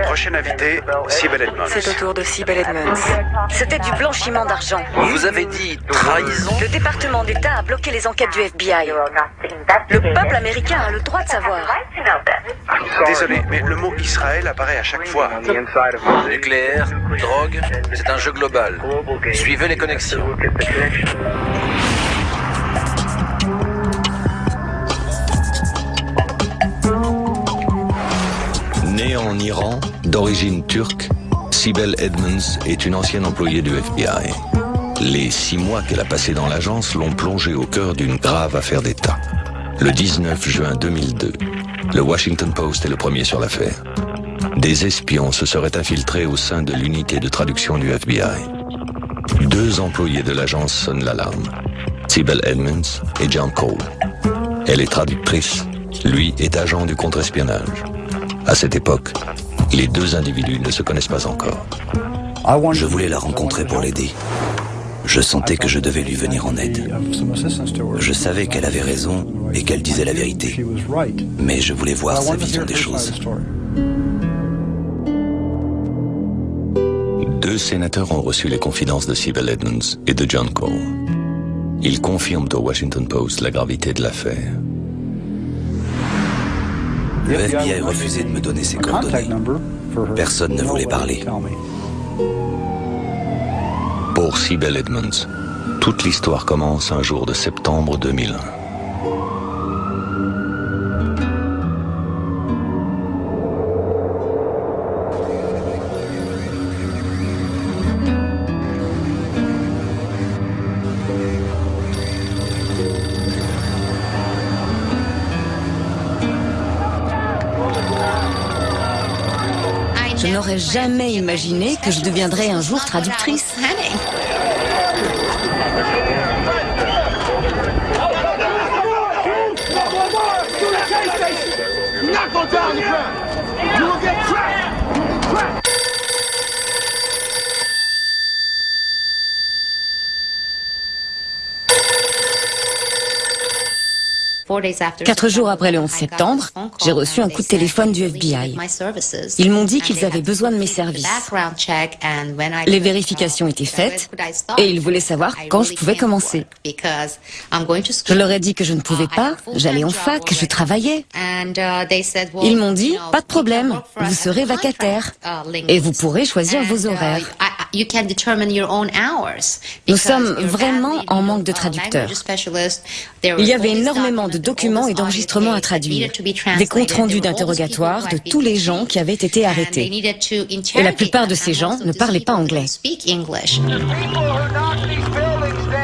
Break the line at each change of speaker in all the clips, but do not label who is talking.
Prochaine invitée, Sibel Edmonds.
C'est au tour de Sibel Edmonds. C'était du blanchiment d'argent.
Vous avez dit trahison?
Le département d'État a bloqué les enquêtes du FBI. Le peuple américain a le droit de savoir.
Désolé, mais le mot Israël apparaît à chaque fois.
Nucléaire, drogue, c'est un jeu global. Suivez les connexions.
Née en Iran, d'origine turque, Sibel Edmonds est une ancienne employée du FBI. Les 6 mois qu'elle a passés dans l'agence l'ont plongée au cœur d'une grave affaire d'État. Le 19 juin 2002, le Washington Post est le premier sur l'affaire. Des espions se seraient infiltrés au sein de l'unité de traduction du FBI. 2 employés de l'agence sonnent l'alarme, Sibel Edmonds et John Cole. Elle est traductrice, lui est agent du contre-espionnage. À cette époque, les 2 individus ne se connaissent pas encore.
Je voulais la rencontrer pour l'aider. Je sentais que je devais lui venir en aide. Je savais qu'elle avait raison et qu'elle disait la vérité. Mais je voulais voir sa vision des choses.
2 sénateurs ont reçu les confidences de Sibel Edmonds et de John Cole. Ils confirment au Washington Post la gravité de l'affaire.
Le FBI refusait de me donner ses coordonnées. Personne ne voulait parler.
Pour Sibel Edmonds, toute l'histoire commence un jour de septembre 2001.
Je n'aurais jamais imaginé que je deviendrais un jour traductrice. Quatre jours après le 11 septembre, j'ai reçu un coup de téléphone du FBI. Ils m'ont dit qu'ils avaient besoin de mes services. Les vérifications étaient faites et ils voulaient savoir quand je pouvais commencer. Je leur ai dit que je ne pouvais pas, j'allais en fac, je travaillais. Ils m'ont dit, pas de problème, vous serez vacataire et vous pourrez choisir vos horaires. Nous sommes vraiment en manque de traducteurs. Il y avait énormément de documents et d'enregistrements à traduire, des comptes rendus d'interrogatoire de tous les gens qui avaient été arrêtés. Et la plupart de ces gens ne parlaient pas anglais.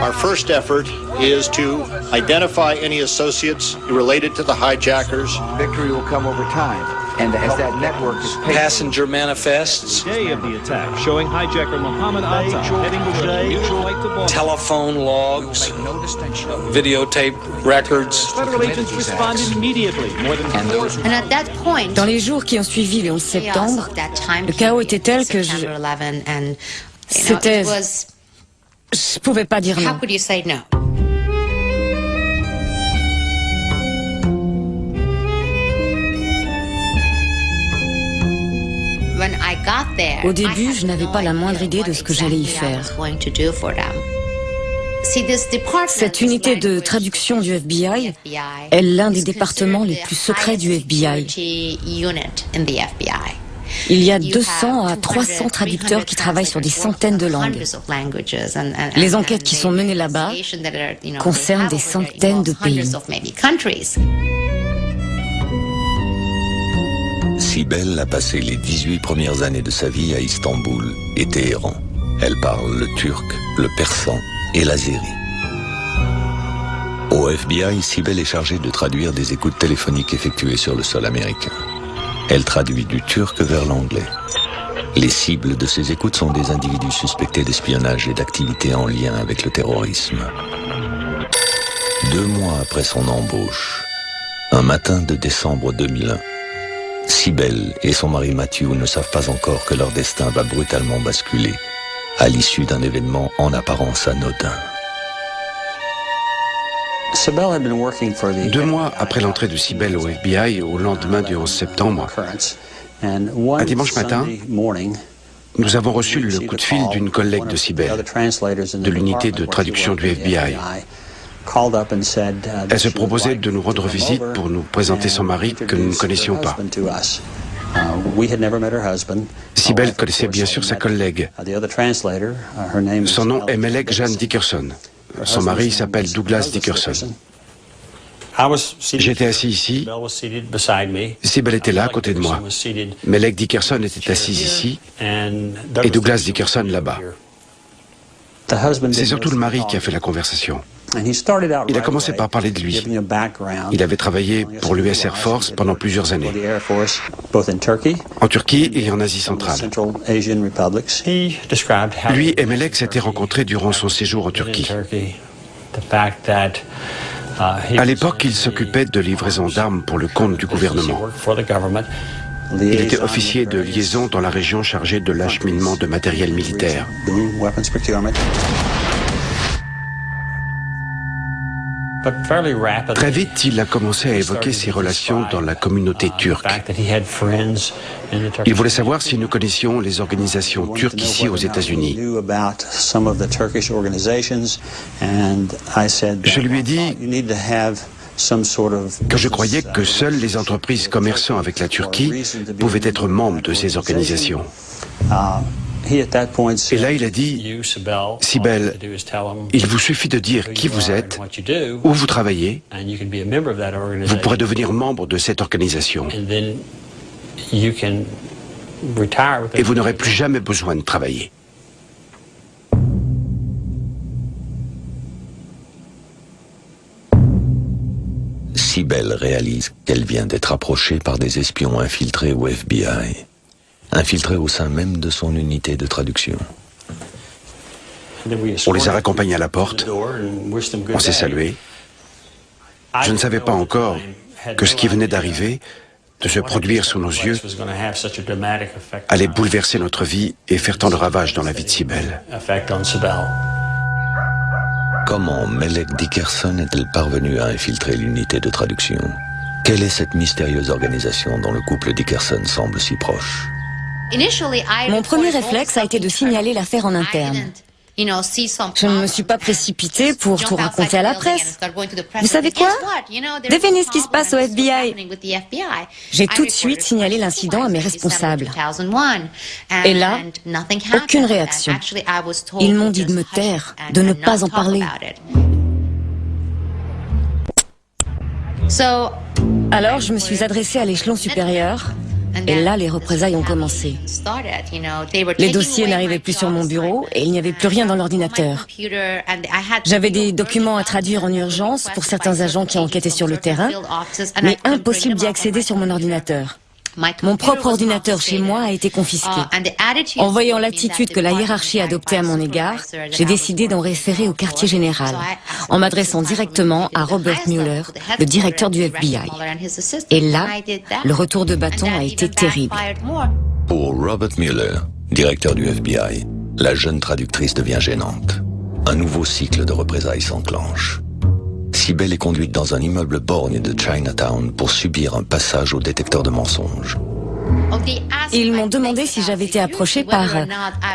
Our first effort is to identify any associates related to the hijackers.
Victory will come over time. And as that network is
Passenger manifests.
Day of the attack, showing hijacker Mohammed Atta heading to mutual flight to Baltimore.
Telephone logs, videotape records.
Federal agents responded immediately. More than
Dans les jours qui ont suivi le 11 septembre, le chaos était tel que c'était... Je pouvais pas dire non. Au début, je n'avais pas la moindre idée de ce que j'allais y faire. Cette unité de traduction du FBI est l'un des départements les plus secrets du FBI. Il y a 200 à 300 traducteurs qui travaillent sur des centaines de langues. Les enquêtes qui sont menées là-bas concernent des centaines de pays.
Sibel a passé les 18 premières années de sa vie à Istanbul et Téhéran. Elle parle le turc, le persan et l'azéri. Au FBI, Sibel est chargée de traduire des écoutes téléphoniques effectuées sur le sol américain. Elle traduit du turc vers l'anglais. Les cibles de ces écoutes sont des individus suspectés d'espionnage et d'activités en lien avec le terrorisme. 2 mois après son embauche, un matin de décembre 2001, Cybelle et son mari Matthew ne savent pas encore que leur destin va brutalement basculer à l'issue d'un événement en apparence anodin.
2 mois après l'entrée de Cybelle au FBI, au lendemain du 11 septembre, un dimanche matin, nous avons reçu le coup de fil d'une collègue de Cybelle, de l'unité de traduction du FBI. Elle se proposait de nous rendre visite pour nous présenter son mari que nous ne connaissions pas. Cybelle connaissait bien sûr sa collègue. Son nom est Melek Jeanne Dickerson. Son mari s'appelle Douglas Dickerson. J'étais assis ici. Cybelle était là, à côté de moi. Melek Dickerson était assise ici et Douglas Dickerson là-bas. C'est surtout le mari qui a fait la conversation. Il a commencé par parler de lui. Il avait travaillé pour l'US Air Force pendant plusieurs années, en Turquie et en Asie centrale. Lui et Melek s'étaient rencontrés durant son séjour en Turquie. À l'époque, il s'occupait de livraison d'armes pour le compte du gouvernement. Il était officier de liaison dans la région chargée de l'acheminement de matériel militaire. Très vite, il a commencé à évoquer ses relations dans la communauté turque. Il voulait savoir si nous connaissions les organisations turques ici aux États-Unis. Je lui ai dit que je croyais que seules les entreprises commerçant avec la Turquie pouvaient être membres de ces organisations. Et là, il a dit, Cybelle, il vous suffit de dire qui vous êtes, où vous travaillez, vous pourrez devenir membre de cette organisation. Et vous n'aurez plus jamais besoin de travailler.
Cybelle réalise qu'elle vient d'être approchée par des espions infiltrés au FBI. Infiltrés au sein même de son unité de traduction.
On les a raccompagnés à la porte, on s'est salués. Je ne savais pas encore que ce qui venait d'arriver, de se produire sous nos yeux, allait bouleverser notre vie et faire tant de ravages dans la vie de Cybelle.
Comment Melek Dickerson est-elle parvenue à infiltrer l'unité de traduction? Quelle est cette mystérieuse organisation dont le couple Dickerson semble si proche?
Mon premier réflexe a été de signaler l'affaire en interne. Je ne me suis pas précipitée pour tout raconter à la presse. Vous savez quoi? Devinez ce qui se passe au FBI. J'ai tout de suite signalé l'incident à mes responsables. Et là, aucune réaction. Ils m'ont dit de me taire, de ne pas en parler. Alors, je me suis adressée à l'échelon supérieur. Et là, les représailles ont commencé. Les dossiers n'arrivaient plus sur mon bureau et il n'y avait plus rien dans l'ordinateur. J'avais des documents à traduire en urgence pour certains agents qui enquêtaient sur le terrain, mais impossible d'y accéder sur mon ordinateur. Mon propre ordinateur chez moi a été confisqué. En voyant l'attitude que la hiérarchie adoptait à mon égard, j'ai décidé d'en référer au quartier général, en m'adressant directement à Robert Mueller, le directeur du FBI. Et là, le retour de bâton a été terrible.
Pour Robert Mueller, directeur du FBI, la jeune traductrice devient gênante. Un nouveau cycle de représailles s'enclenche. Cybelle est conduite dans un immeuble borgne de Chinatown pour subir un passage au détecteur de mensonges.
Ils m'ont demandé si j'avais été approchée par,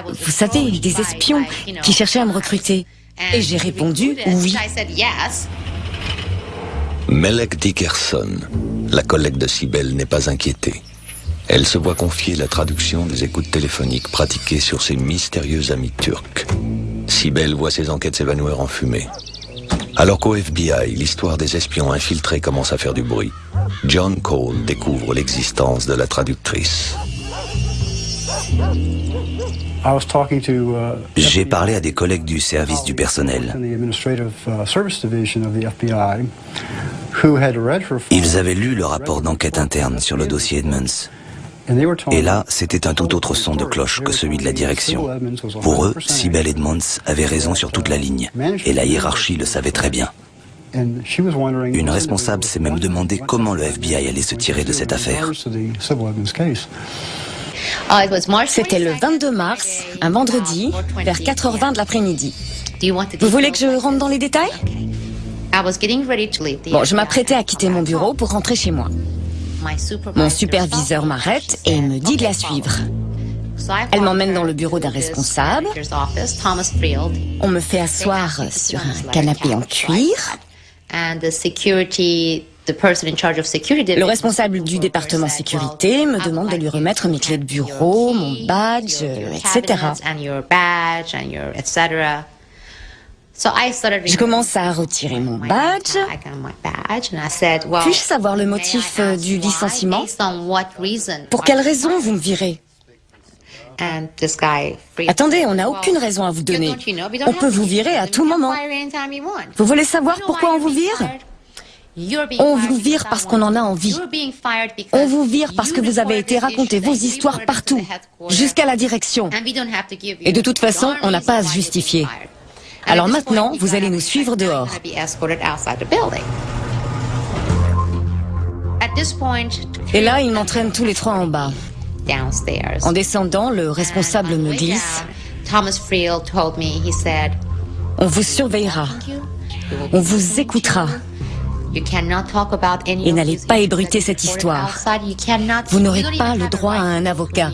vous savez, des espions qui cherchaient à me recruter. Et j'ai répondu oui.
Melek Dickerson, la collègue de Cybelle, n'est pas inquiétée. Elle se voit confier la traduction des écoutes téléphoniques pratiquées sur ses mystérieux amis turcs. Cybelle voit ses enquêtes s'évanouir en fumée. Alors qu'au FBI, l'histoire des espions infiltrés commence à faire du bruit, John Cole découvre l'existence de la traductrice.
J'ai parlé à des collègues du service du personnel. Ils avaient lu le rapport d'enquête interne sur le dossier Edmonds Et là, c'était un tout autre son de cloche que celui de la direction. Pour eux, Sibel Edmonds avait raison sur toute la ligne, et la hiérarchie le savait très bien. Une responsable s'est même demandé comment le FBI allait se tirer de cette affaire.
C'était le 22 mars, un vendredi, vers 4h20 de l'après-midi. Vous voulez que je rentre dans les détails? Bon, je m'apprêtais à quitter mon bureau pour rentrer chez moi. Mon superviseur m'arrête et me dit de la suivre. Elle m'emmène dans le bureau d'un responsable. On me fait asseoir sur un canapé en cuir. Le responsable du département sécurité me demande de lui remettre mes clés de bureau, mon badge, etc. Je commence à retirer mon badge. Puis-je savoir le motif du licenciement? Pour quelle raison vous me virez? Attendez, on n'a aucune raison à vous donner. On peut vous virer à tout moment. Vous voulez savoir pourquoi on vous vire? On vous vire parce qu'on en a envie. On vous vire parce que vous avez été raconter vos histoires partout, jusqu'à la direction. Et de toute façon, on n'a pas à se justifier. Alors maintenant, vous allez nous suivre dehors. Et là, ils m'entraînent tous les trois en bas. En descendant, le responsable me glisse: on vous surveillera. On vous écoutera. Et n'allez pas ébruiter cette histoire. Vous n'aurez pas le droit à un avocat.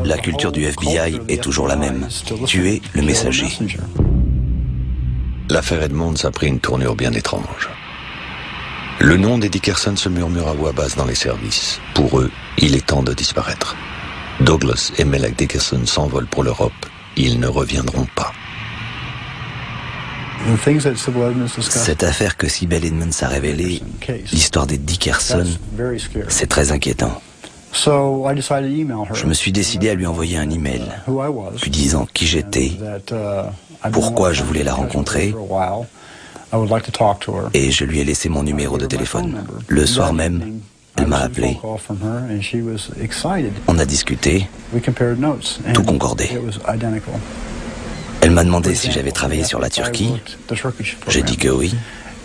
La culture du FBI est toujours la même. Tuer le messager.
L'affaire Edmonds a pris une tournure bien étrange. Le nom d'Eddie Dickerson se murmure à voix basse dans les services. Pour eux, il est temps de disparaître. Douglas et Melek Dickerson s'envolent pour l'Europe. Ils ne reviendront pas.
Cette affaire que Sibel Edmonds a révélée, l'histoire des Dickerson, c'est très inquiétant. Je me suis décidé à lui envoyer un email, lui disant qui j'étais, pourquoi je voulais la rencontrer, et je lui ai laissé mon numéro de téléphone. Le soir même, elle m'a appelé. On a discuté, tout concordait. Elle m'a demandé si j'avais travaillé sur la Turquie. J'ai dit que oui.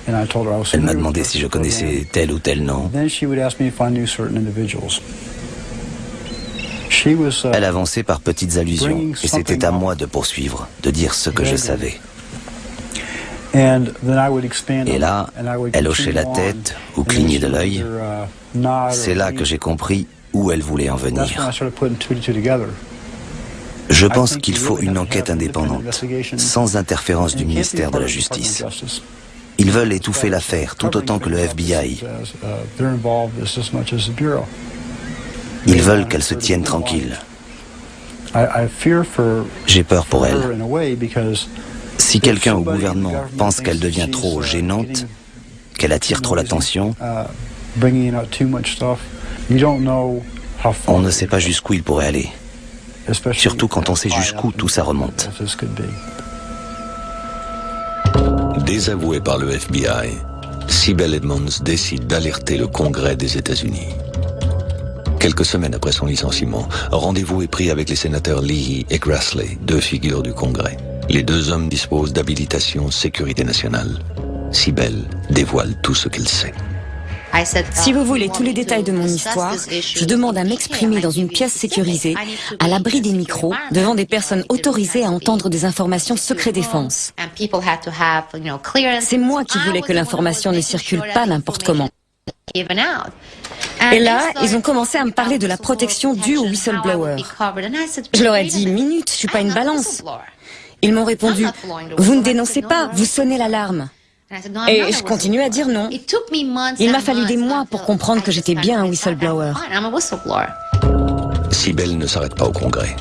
Elle m'a demandé si je connaissais tel ou tel nom. Elle avançait par petites allusions, et c'était à moi de poursuivre, de dire ce que je savais. Et là, elle hochait la tête ou clignait de l'œil. C'est là que j'ai compris où elle voulait en venir. Je pense qu'il faut une enquête indépendante, sans interférence du ministère de la Justice. Ils veulent étouffer l'affaire, tout autant que le FBI. Ils veulent qu'elle se tienne tranquille. J'ai peur pour elle. Si quelqu'un au gouvernement pense qu'elle devient trop gênante, qu'elle attire trop l'attention, on ne sait pas jusqu'où il pourrait aller. Surtout quand on sait jusqu'où tout ça remonte.
Désavouée par le FBI, Sibel Edmonds décide d'alerter le Congrès des États-Unis. Quelques semaines après son licenciement, un rendez-vous est pris avec les sénateurs Leahy et Grassley, deux figures du Congrès. Les deux hommes disposent d'habilitation sécurité nationale. Sibel dévoile tout ce qu'elle sait.
Si vous voulez tous les détails de mon histoire, je demande à m'exprimer dans une pièce sécurisée, à l'abri des micros, devant des personnes autorisées à entendre des informations secret défense. C'est moi qui voulais que l'information ne circule pas n'importe comment. Et là, ils ont commencé à me parler de la protection due aux whistleblowers. Je leur ai dit, minute, je suis pas une balance. Ils m'ont répondu, vous ne dénoncez pas, vous sonnez l'alarme. Et je continue à dire non. Il m'a fallu des mois pour comprendre que j'étais bien un whistleblower.
Sibel ne s'arrête pas au Congrès.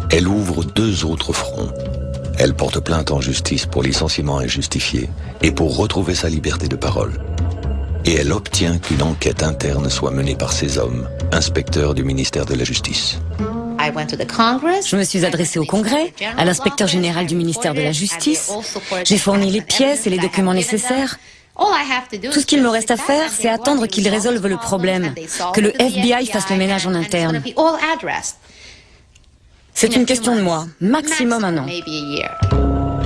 Elle ouvre deux autres fronts. Elle porte plainte en justice pour licenciement injustifié et pour retrouver sa liberté de parole. Et elle obtient qu'une enquête interne soit menée par ces hommes, inspecteurs du ministère de la Justice.
Je me suis adressée au Congrès, à l'inspecteur général du ministère de la Justice. J'ai fourni les pièces et les documents nécessaires. Tout ce qu'il me reste à faire, c'est attendre qu'ils résolvent le problème, que le FBI fasse le ménage en interne. C'est une question de mois, maximum un an.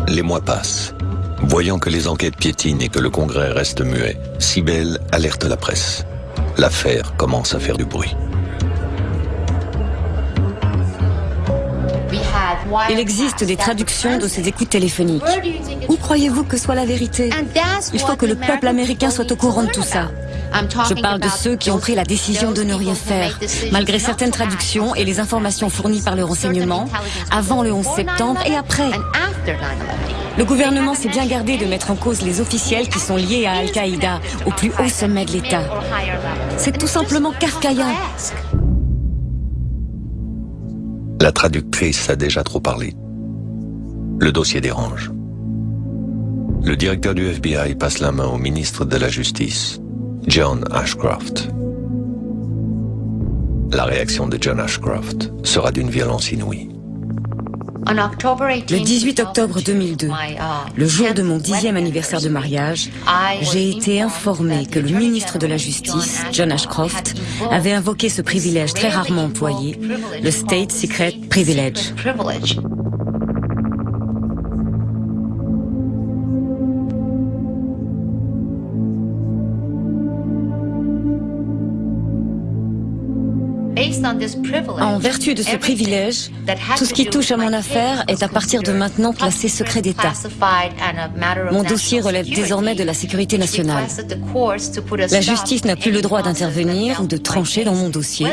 Les mois passent. Voyant que les enquêtes piétinent et que le Congrès reste muet, Cybelle alerte la presse. L'affaire commence à faire du bruit.
Il existe des traductions de ces écoutes téléphoniques. Où croyez-vous que soit la vérité? Il faut que le peuple américain soit au courant de tout ça. Je parle de ceux qui ont pris la décision de ne rien faire, malgré certaines traductions et les informations fournies par le renseignement, avant le 11 septembre et après. Le gouvernement s'est bien gardé de mettre en cause les officiels qui sont liés à Al-Qaïda, au plus haut sommet de l'État. C'est tout simplement kafkaïen.
La traductrice a déjà trop parlé. Le dossier dérange. Le directeur du FBI passe la main au ministre de la Justice, John Ashcroft. La réaction de John Ashcroft sera d'une violence inouïe.
Le 18 octobre 2002, le jour de mon 10e anniversaire de mariage, j'ai été informée que le ministre de la Justice, John Ashcroft, avait invoqué ce privilège très rarement employé, le State Secret Privilege. En vertu de ce privilège, tout ce qui touche à mon affaire est à partir de maintenant classé secret d'État. Mon dossier relève désormais de la sécurité nationale. La justice n'a plus le droit d'intervenir ou de trancher dans mon dossier,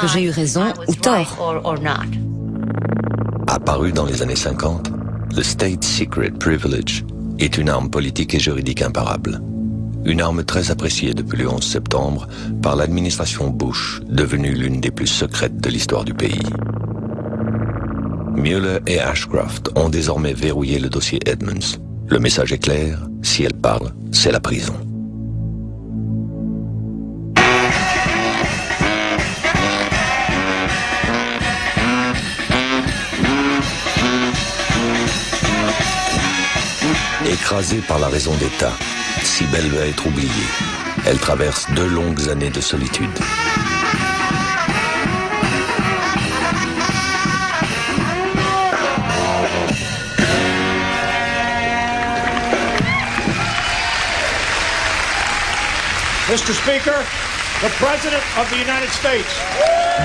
que j'ai eu raison ou tort.
Apparu dans les années 50, le State Secret Privilege est une arme politique et juridique imparable. Une arme très appréciée depuis le 11 septembre par l'administration Bush, devenue l'une des plus secrètes de l'histoire du pays. Mueller et Ashcroft ont désormais verrouillé le dossier Edmunds. Le message est clair, si elle parle, c'est la prison. Écrasée par la raison d'État, Cybelle va être oubliée. Elle traverse 2 longues années de solitude.
Mr. Speaker, the President of the United States.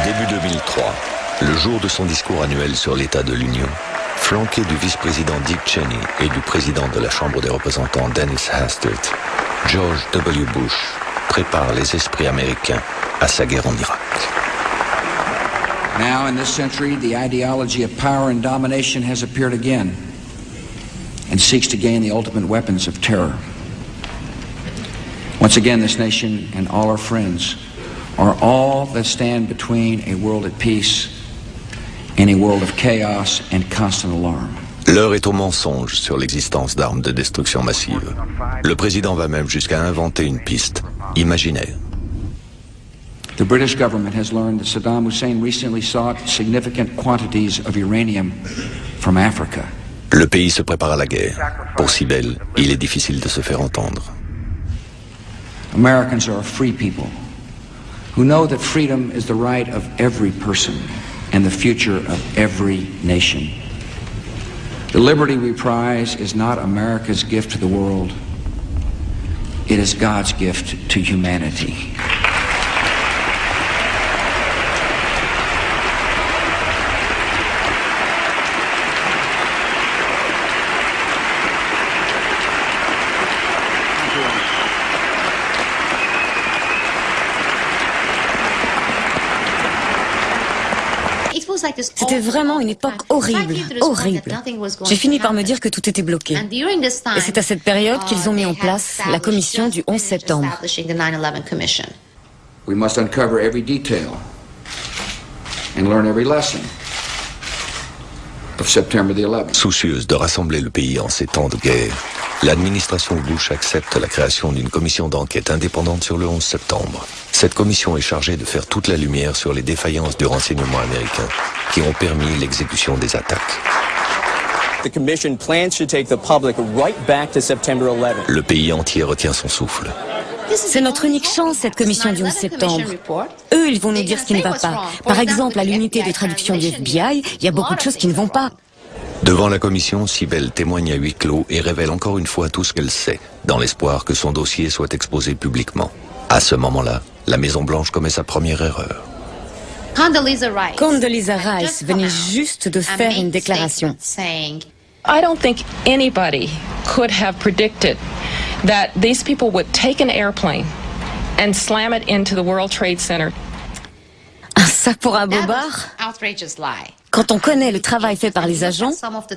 Début 2003, le jour de son discours annuel sur l'état de l'Union, flanqué du vice-président Dick Cheney et du président de la Chambre des représentants Dennis Hastert, George W. Bush prépare les esprits américains à sa guerre en Irak.
Now, in this century, the ideology of power and domination has appeared again and seeks to gain the ultimate weapons of terror. Once again, this nation and all our friends are all that stand between a world at peace and a world of chaos and constant alarm.
L'heure est au mensonge sur l'existence d'armes de destruction massive. Le président va même jusqu'à inventer une piste imaginaire.
The British government has learned that Saddam Hussein recently sought significant quantities of uranium from Africa.
Le pays se prépare à la guerre. Pour Cybelle, il est difficile de se faire entendre.
Americans are a free people who know that freedom is the right of every person and the future of every nation. The liberty we prize is not America's gift to the world. It is God's gift to humanity.
C'était vraiment une époque horrible, horrible. J'ai fini par me dire que tout était bloqué. Et c'est à cette période qu'ils ont mis en place la commission du 11 septembre.
We must uncover every detail and learn every lesson of September the 11th.
Soucieuse de rassembler le pays en ces temps de guerre, L'administration Bush accepte la création d'une commission d'enquête indépendante sur le 11 septembre. Cette commission est chargée de faire toute la lumière sur les défaillances du renseignement américain qui ont permis l'exécution des attaques. Le pays entier retient son souffle.
C'est notre unique chance, cette commission du 11 septembre. Eux, ils vont nous dire ce qui ne va pas. Par exemple, à l'unité de traduction du FBI, il y a beaucoup de choses qui ne vont pas.
Devant la commission, Sibel témoigne à huis clos et révèle encore une fois tout ce qu'elle sait, dans l'espoir que son dossier soit exposé publiquement. À ce moment-là, la Maison-Blanche commet sa première erreur.
Condoleezza Rice venait juste de faire une déclaration.
I don't think anybody could have predicted that these people would take an airplane and slam it into the World Trade Center.
Ça pour un bobard. Quand on connaît le travail fait par les agents,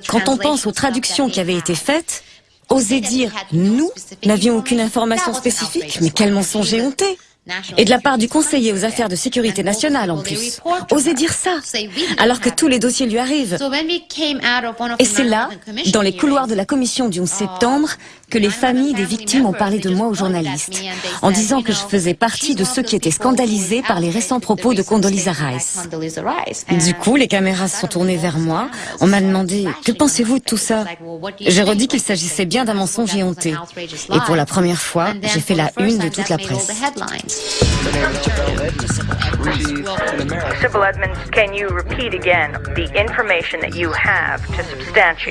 quand on pense aux traductions qui avaient été faites, oser dire « nous n'avions aucune information spécifique », mais quel mensonge éhonté! Et de la part du conseiller aux affaires de sécurité nationale en plus. Oser dire ça, alors que tous les dossiers lui arrivent. Et c'est là, dans les couloirs de la commission du 11 septembre, que les familles des victimes ont parlé de moi aux journalistes, en disant que je faisais partie de ceux qui étaient scandalisés par les récents propos de Condoleezza Rice. Du coup, les caméras se sont tournées vers moi. On m'a demandé « Que pensez-vous de tout ça ?» J'ai redit qu'il s'agissait bien d'un mensonge éhonté. Et pour la première fois, j'ai fait la une de toute la presse.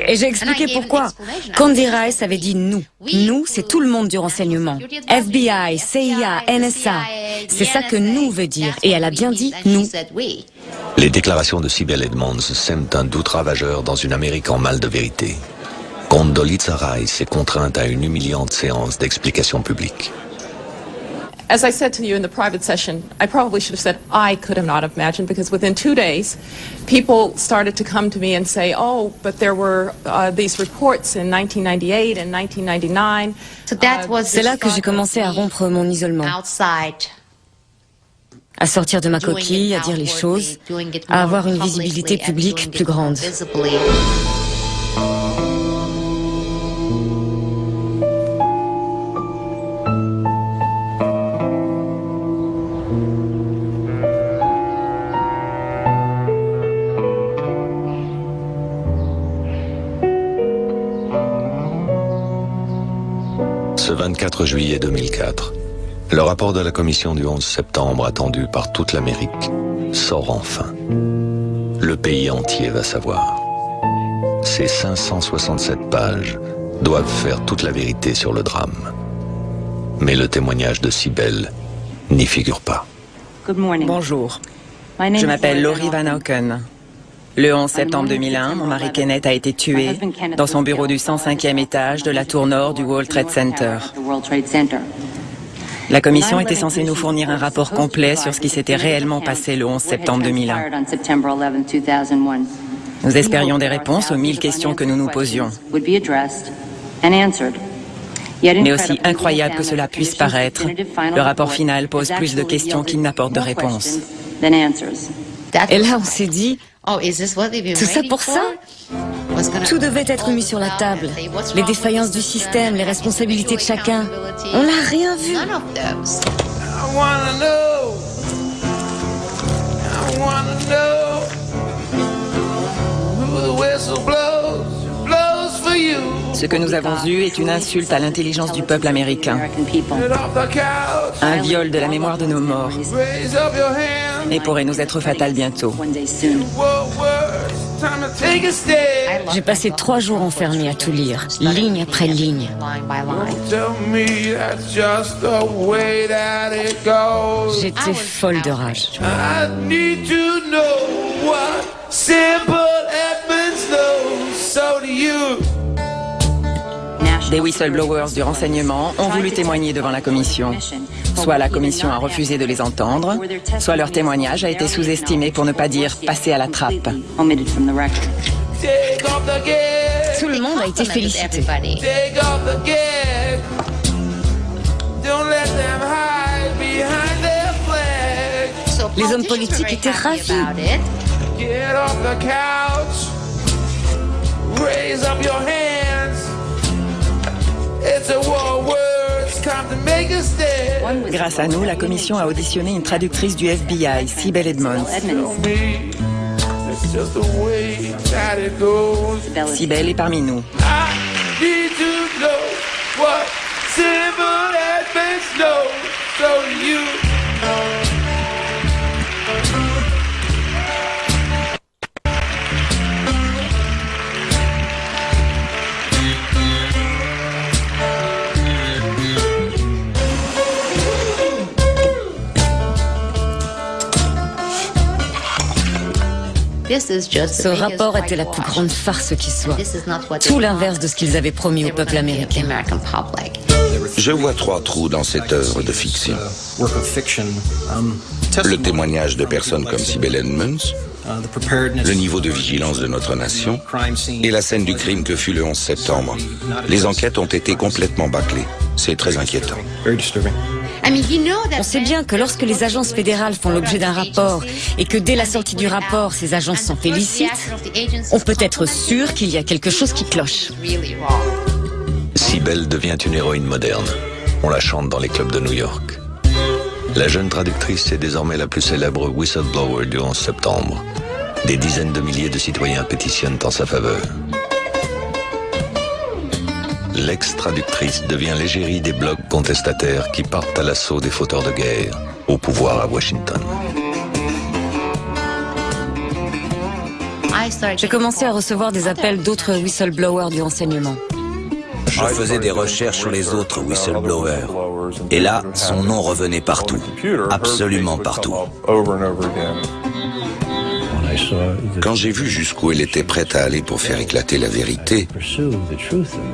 Et j'ai expliqué pourquoi. Candy Rice avait dit « nous ». Nous, c'est tout le monde du renseignement. FBI, CIA, NSA. C'est ça que nous veut dire. Et elle a bien dit « nous ».
Les déclarations de Sibel Edmonds sèment un doute ravageur dans une Amérique en mal de vérité. Condoleezza Rice est contrainte à une humiliante séance d'explication publique.
As I said to you in the private session, I probably should have said I could have not imagined, because within 2 days, people started to come to me and say, oh, but there were these reports in 1998 and 1999.
C'est là que j'ai commencé à rompre mon isolement, à sortir de ma coquille, à dire les choses, à avoir une visibilité publique plus grande.
Ce 24 juillet 2004, le rapport de la commission du 11 septembre attendu par toute l'Amérique sort enfin. Le pays entier va savoir. Ces 567 pages doivent faire toute la vérité sur le drame. Mais le témoignage de Sibel n'y figure pas.
Bonjour, je m'appelle Laurie Van Auken. Le 11 septembre 2001, mon mari Kenneth a été tué dans son bureau du 105e étage de la tour nord du World Trade Center. La commission était censée nous fournir un rapport complet sur ce qui s'était réellement passé le 11 septembre 2001. Nous espérions des réponses aux 1000 questions que nous nous posions. Mais aussi incroyable que cela puisse paraître, le rapport final pose plus de questions qu'il n'apporte de réponses.
Et là, on s'est dit, tout ça pour ça? Tout devait être mis sur la table. Les défaillances du système, les responsabilités de chacun. On n'a rien vu.
Ce que nous avons eu est une insulte à l'intelligence du peuple américain. Un viol de la mémoire de nos morts. Et pourrait nous être fatal bientôt.
J'ai passé 3 jours enfermé à tout lire, ligne après ligne. J'étais folle de rage.
Des whistleblowers du renseignement ont voulu témoigner devant la commission. Soit la commission a refusé de les entendre, soit leur témoignage a été sous-estimé pour ne pas dire passer à la trappe.
Tout le monde a été félicité. Les hommes politiques étaient ravis.
Grâce à nous, la commission a auditionné une traductrice du FBI, Cybelle Edmonds. Cybelle est parmi nous.
Ce rapport était la plus grande farce qui soit. Tout l'inverse de ce qu'ils avaient promis au peuple américain.
Je vois 3 trous dans cette œuvre de fiction. Le témoignage de personnes comme Cybelle Edmonds, le niveau de vigilance de notre nation et la scène du crime que fut le 11 septembre. Les enquêtes ont été complètement bâclées. C'est très inquiétant.
On sait bien que lorsque les agences fédérales font l'objet d'un rapport et que dès la sortie du rapport, ces agences s'en félicitent, on peut être sûr qu'il y a quelque chose qui cloche.
Cybelle devient une héroïne moderne. On la chante dans les clubs de New York. La jeune traductrice est désormais la plus célèbre whistleblower du 11 septembre. Des dizaines de milliers de citoyens pétitionnent en sa faveur. L'ex-traductrice devient l'égérie des blogs contestataires qui partent à l'assaut des fauteurs de guerre au pouvoir à Washington.
J'ai commencé à recevoir des appels d'autres whistleblowers du renseignement.
Je faisais des recherches sur les autres whistleblowers. Et là, son nom revenait partout. Absolument partout.
Quand j'ai vu jusqu'où elle était prête à aller pour faire éclater la vérité,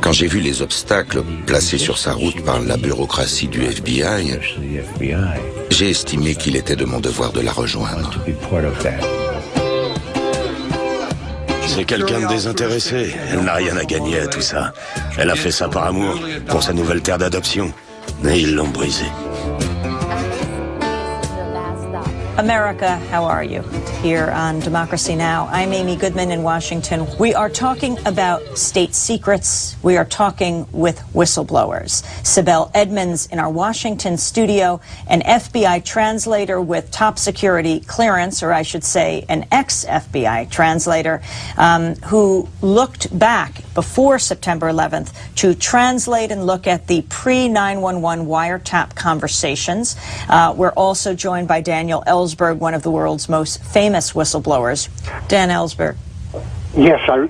quand j'ai vu les obstacles placés sur sa route par la bureaucratie du FBI, j'ai estimé qu'il était de mon devoir de la rejoindre.
C'est quelqu'un de désintéressé. Elle n'a rien à gagner à tout ça. Elle a fait ça par amour, pour sa nouvelle terre d'adoption. Mais ils l'ont brisée.
America, how are you? Here on Democracy Now! I'm Amy Goodman in Washington. We are talking about state secrets. We are talking with whistleblowers. Cybelle Edmonds in our Washington studio, an FBI translator with top security clearance, or I should say an ex-FBI translator, who looked back before September 11th to translate and look at the pre-911 wiretap conversations. We're also joined by Daniel Ellsberg, one of the world's most famous whistleblowers. Dan Ellsberg.
Yes, I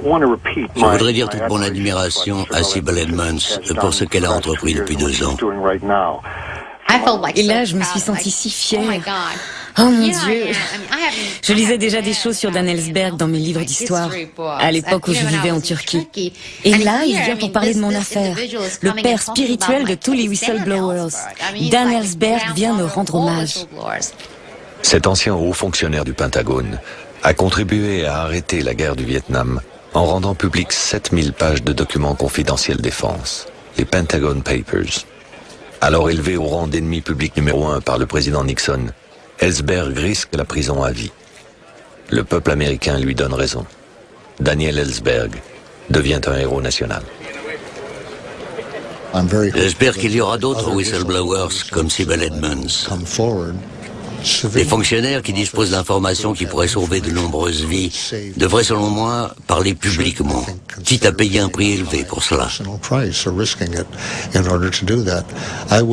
want to repeat
Je voudrais dire toute mon admiration à Cybelle Edmonds pour ce qu'elle a entrepris depuis 2 ans.
Et là, je me suis sentie si fière. Oh mon Dieu! Je lisais déjà des choses sur Dan Ellsberg dans mes livres d'histoire, à l'époque où je vivais en Turquie. Et là, il vient pour parler de mon affaire. Le père spirituel de tous les whistleblowers. Dan Ellsberg vient me rendre hommage.
Cet ancien haut fonctionnaire du Pentagone a contribué à arrêter la guerre du Vietnam en rendant public 7000 pages de documents confidentiels défense, les Pentagon Papers. Alors élevé au rang d'ennemi public numéro 1 par le président Nixon, Ellsberg risque la prison à vie. Le peuple américain lui donne raison. Daniel Ellsberg devient un héros national.
J'espère qu'il y aura d'autres whistleblowers comme Cybelle Edmonds. Des fonctionnaires qui disposent d'informations qui pourraient sauver de nombreuses vies devraient, selon moi, parler publiquement, quitte à payer un prix élevé pour cela. Je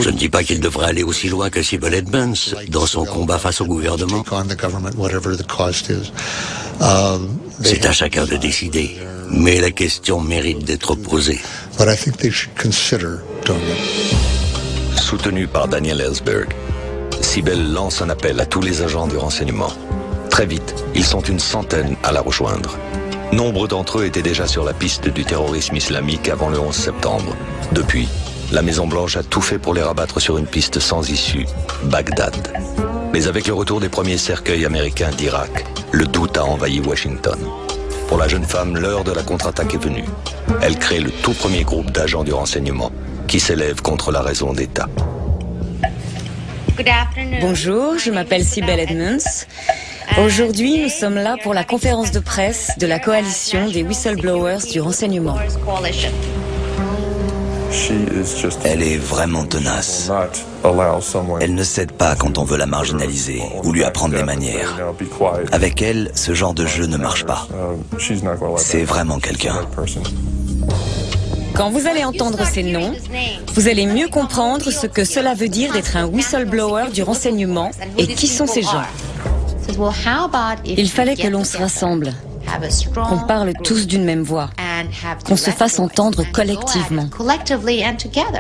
ne dis pas qu'il devrait aller aussi loin que Cybelle Edmonds dans son combat face au gouvernement. C'est à chacun de décider, mais la question mérite d'être posée.
Soutenu par Daniel Ellsberg, Cybelle lance un appel à tous les agents du renseignement. Très vite, ils sont une centaine à la rejoindre. Nombre d'entre eux étaient déjà sur la piste du terrorisme islamique avant le 11 septembre. Depuis, la Maison-Blanche a tout fait pour les rabattre sur une piste sans issue, Bagdad. Mais avec le retour des premiers cercueils américains d'Irak, le doute a envahi Washington. Pour la jeune femme, l'heure de la contre-attaque est venue. Elle crée le tout premier groupe d'agents du renseignement qui s'élève contre la raison d'État.
Bonjour, je m'appelle Cybelle Edmonds. Aujourd'hui, nous sommes là pour la conférence de presse de la coalition des whistleblowers du renseignement.
Elle est vraiment tenace. Elle ne cède pas quand on veut la marginaliser ou lui apprendre les manières. Avec elle, ce genre de jeu ne marche pas. C'est vraiment quelqu'un.
Quand vous allez entendre ces noms, vous allez mieux comprendre ce que cela veut dire d'être un whistleblower du renseignement et qui sont ces gens. Il fallait que l'on se rassemble, qu'on parle tous d'une même voix, qu'on se fasse entendre collectivement.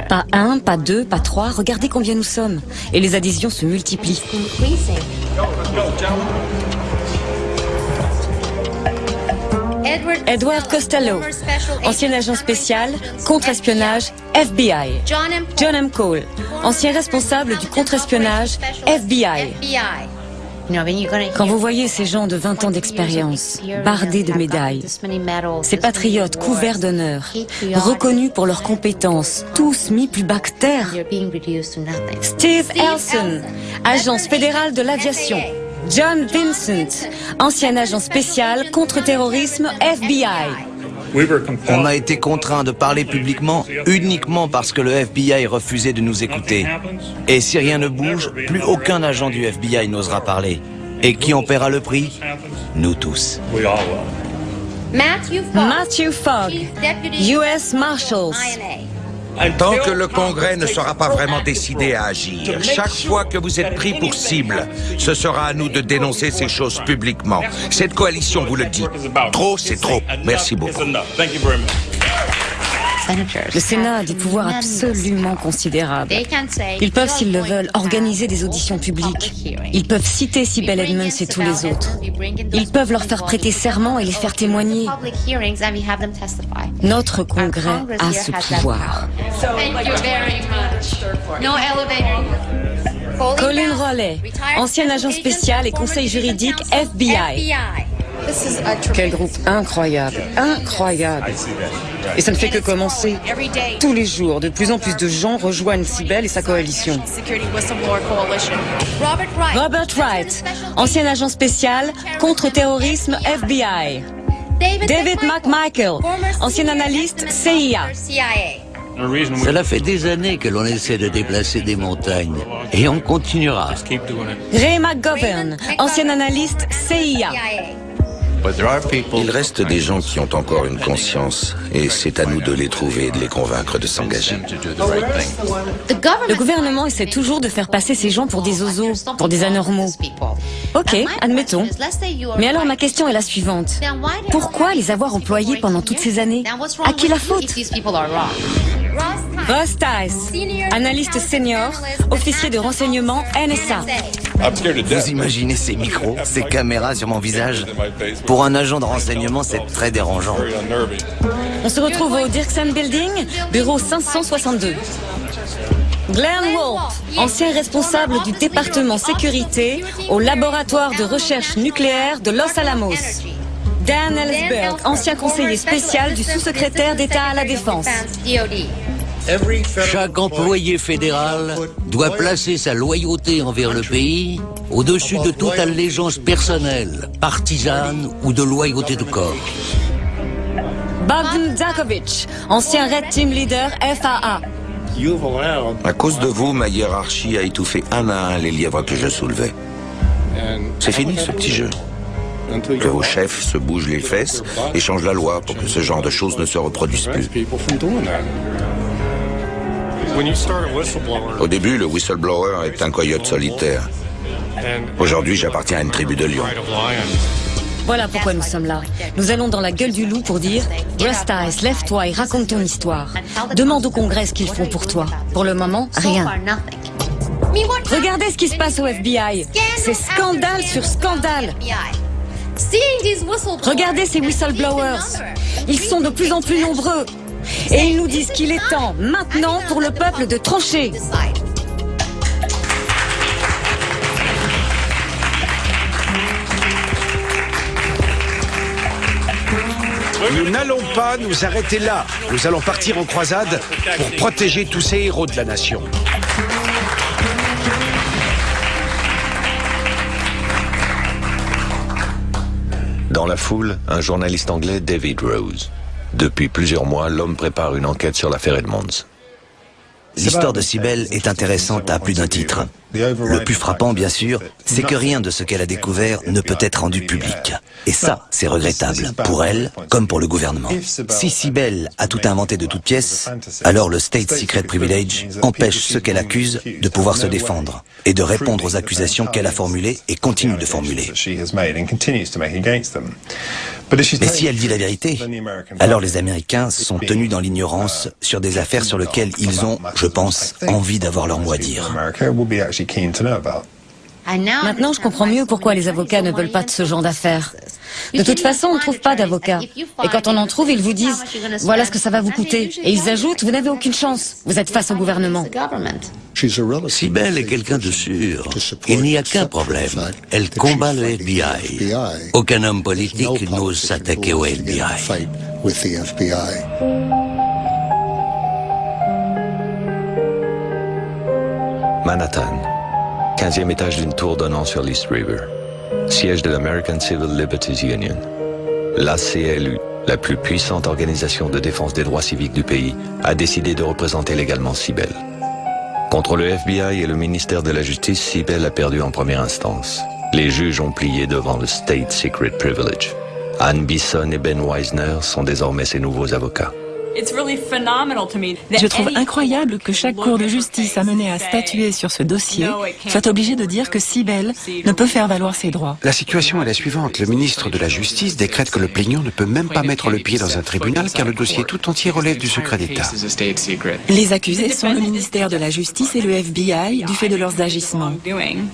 Pas un, pas deux, pas trois, regardez combien nous sommes. Et les adhésions se multiplient. Edward Costello, ancien agent spécial, contre-espionnage, FBI. John M. Cole, ancien responsable du contre-espionnage, FBI. Quand vous voyez ces gens de 20 ans d'expérience, bardés de médailles, ces patriotes couverts d'honneur, reconnus pour leurs compétences, tous mis plus bas que terre. Steve Elson, agence fédérale de l'aviation. John Vincent, ancien agent spécial contre-terrorisme FBI.
On a été contraint de parler publiquement uniquement parce que le FBI refusait de nous écouter. Et si rien ne bouge, plus aucun agent du FBI n'osera parler. Et qui en paiera le prix? Nous tous.
Matthew Fogg, US Marshals.
Tant que le Congrès ne sera pas vraiment décidé à agir, chaque fois que vous être pris pour cible, ce sera à nous de dénoncer ces choses publiquement. Cette coalition vous le dit. Trop, c'est trop. Merci beaucoup.
Le Sénat a des pouvoirs absolument considérables. Ils peuvent, s'ils le veulent, organiser des auditions publiques. Ils peuvent citer Sibel Edmonds et tous les autres. Ils peuvent leur faire prêter serment et les faire témoigner. Notre Congrès a ce pouvoir. Colin Rowley, ancien agent spécial et conseil juridique FBI. Quel groupe incroyable, incroyable. Et ça ne fait que commencer. Tous les jours, de plus en plus de gens rejoignent Sibel et sa coalition. Robert Wright, ancien agent spécial, contre-terrorisme FBI. David McMichael, ancien analyste CIA.
Cela fait des années que l'on essaie de déplacer des montagnes. Et on continuera.
Ray McGovern, ancien analyste CIA.
Il reste des gens qui ont encore une conscience, et c'est à nous de les trouver et de les convaincre de s'engager.
Le gouvernement essaie toujours de faire passer ces gens pour des oiseaux, pour des anormaux. Ok, admettons. Mais alors ma question est la suivante. Pourquoi les avoir employés pendant toutes ces années? À qui la faute? Ross Tice, analyste senior, officier de renseignement NSA.
Vous imaginez ces micros, ces caméras sur mon visage? Pour un agent de renseignement, c'est très dérangeant.
On se retrouve au Dirksen Building, bureau 562. Glenn Wolf, ancien responsable du département sécurité au laboratoire de recherche nucléaire de Los Alamos. Dan Ellsberg, ancien conseiller spécial du sous-secrétaire d'État à la Défense.
Chaque employé fédéral doit placer sa loyauté envers le pays au-dessus de toute allégeance personnelle, partisane ou de loyauté de corps.
Bogdan Zakovich, ancien Red Team Leader FAA.
À cause de vous, ma hiérarchie a étouffé un à un les lièvres que je soulevais. C'est fini ce petit jeu. Que vos chefs se bougent les fesses et changent la loi pour que ce genre de choses ne se reproduise plus. Au début, le whistleblower est un coyote solitaire. Aujourd'hui, j'appartiens à une tribu de lions.
Voilà pourquoi nous sommes là. Nous allons dans la gueule du loup pour dire « Russ Tice, lève-toi et raconte ton histoire. Demande au Congrès ce qu'ils font pour toi. Pour le moment, rien. » Regardez ce qui se passe au FBI. C'est scandale sur scandale. Regardez ces whistleblowers. Ils sont de plus en plus nombreux. Et ils nous disent qu'il est temps, maintenant, pour le peuple de trancher.
Nous n'allons pas nous arrêter là. Nous allons partir en croisade pour protéger tous ces héros de la nation.
Dans la foule, un journaliste anglais, David Rose. Depuis plusieurs mois, l'homme prépare une enquête sur l'affaire Edmonds.
L'histoire de Sibel est intéressante à plus d'un titre. Le plus frappant, bien sûr, c'est que rien de ce qu'elle a découvert ne peut être rendu public. Et ça, c'est regrettable, pour elle comme pour le gouvernement. Si Sibel a tout inventé de toutes pièces, alors le State Secret Privilege empêche ceux qu'elle accuse de pouvoir se défendre et de répondre aux accusations qu'elle a formulées et continue de formuler. Mais si elle dit la vérité, alors les Américains sont tenus dans l'ignorance sur des affaires sur lesquelles ils ont, je pense, envie d'avoir leur mot à dire.
Maintenant, je comprends mieux pourquoi les avocats ne veulent pas de ce genre d'affaires. De toute façon, on ne trouve pas d'avocats. Et quand on en trouve, ils vous disent « Voilà ce que ça va vous coûter ». Et ils ajoutent « Vous n'avez aucune chance. Vous êtes face au gouvernement ».
Sibel est quelqu'un de sûr. Il n'y a qu'un problème. Elle combat le FBI. Aucun homme politique n'ose s'attaquer au FBI.
Manhattan, 15e étage d'une tour donnant sur l'East River, siège de l'American Civil Liberties Union. L'ACLU, la plus puissante organisation de défense des droits civiques du pays, a décidé de représenter légalement Sibel. Contre le FBI et le ministère de la Justice, Sibel a perdu en première instance. Les juges ont plié devant le State Secret Privilege. Ann Bisson et Ben Weisner sont désormais ses nouveaux avocats.
Je trouve incroyable que chaque cour de justice amenée à statuer sur ce dossier soit obligée de dire que Sibel ne peut faire valoir ses droits.
La situation est la suivante. Le ministre de la Justice décrète que le plaignant ne peut même pas mettre le pied dans un tribunal car le dossier tout entier relève du secret d'État.
Les accusés sont le ministère de la Justice et le FBI du fait de leurs agissements.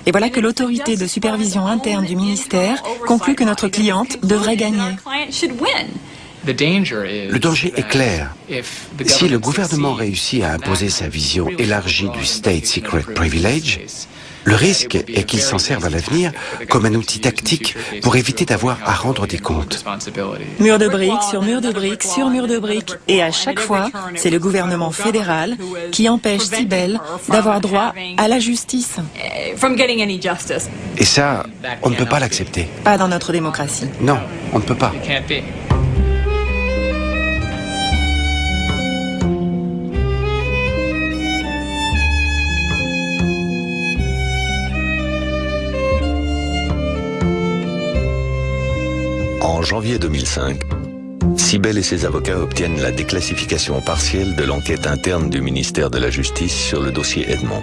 Et voilà que l'autorité de supervision interne du ministère conclut que notre cliente devrait gagner.
Le danger est clair. Si le gouvernement réussit à imposer sa vision élargie du State Secret Privilege, le risque est qu'il s'en serve à l'avenir comme un outil tactique pour éviter d'avoir à rendre des comptes.
Mur de briques sur mur de briques sur mur de briques. Et à chaque fois, c'est le gouvernement fédéral qui empêche Sibel d'avoir droit à la justice.
Et ça, on ne peut pas l'accepter.
Pas dans notre démocratie.
Non, on ne peut pas.
En janvier 2005, Sibel et ses avocats obtiennent la déclassification partielle de l'enquête interne du ministère de la Justice sur le dossier Edmonds.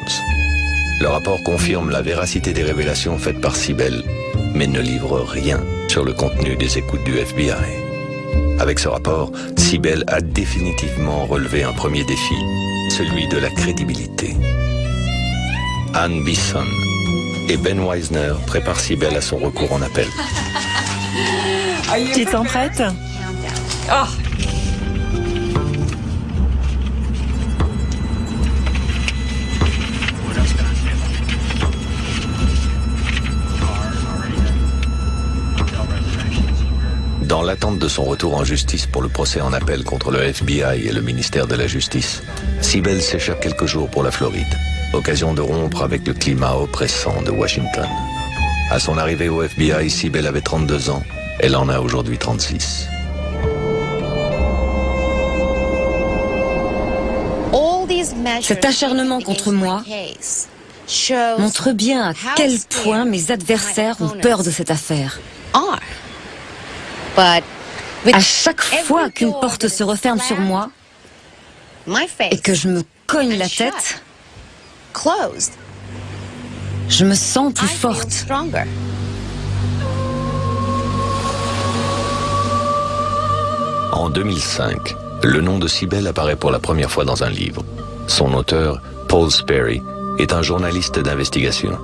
Le rapport confirme la véracité des révélations faites par Sibel, mais ne livre rien sur le contenu des écoutes du FBI. Avec ce rapport, Sibel a définitivement relevé un premier défi, celui de la crédibilité. Ann Bisson et Ben Weisner préparent Sibel à son recours en appel.
Tu te sens prête?
Dans l'attente de son retour en justice pour le procès en appel contre le FBI et le ministère de la Justice, Sibel s'échappe quelques jours pour la Floride, occasion de rompre avec le climat oppressant de Washington. À son arrivée au FBI, Sibel avait 32 ans. Elle en a aujourd'hui 36.
Cet acharnement contre moi montre bien à quel point mes adversaires ont peur de cette affaire. À chaque fois qu'une porte se referme sur moi et que je me cogne la tête, je me sens plus forte.
En 2005, le nom de Sibel apparaît pour la première fois dans un livre. Son auteur, Paul Sperry, est un journaliste d'investigation.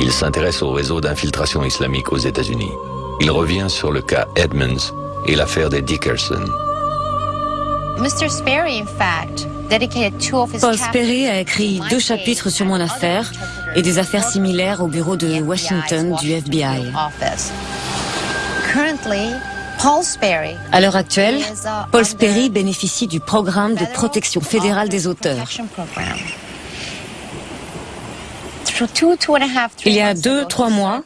Il s'intéresse au réseau d'infiltration islamique aux États-Unis. Il revient sur le cas Edmonds et l'affaire des Dickerson.
Paul Sperry a écrit 2 chapitres sur mon affaire et des affaires similaires au bureau de Washington du FBI. À l'heure actuelle, Paul Sperry bénéficie du programme de protection fédérale des auteurs. Il y a 2-3 mois,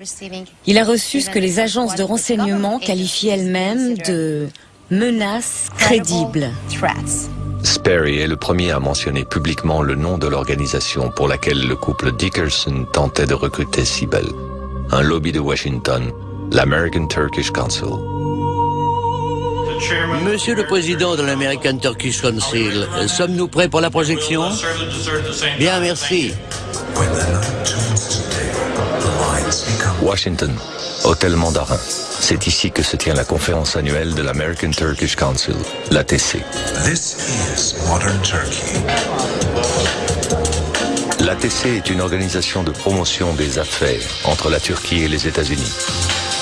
il a reçu ce que les agences de renseignement qualifient elles-mêmes de menaces crédibles.
Sperry est le premier à mentionner publiquement le nom de l'organisation pour laquelle le couple Dickerson tentait de recruter Sibel. Un lobby de Washington, l'American Turkish Council.
Monsieur le Président de l'American Turkish Council, sommes-nous prêts pour la projection? Bien, merci.
Washington, Hôtel Mandarin. C'est ici que se tient la conférence annuelle de l'American Turkish Council, l'ATC. L'ATC est une organisation de promotion des affaires entre la Turquie et les États-Unis.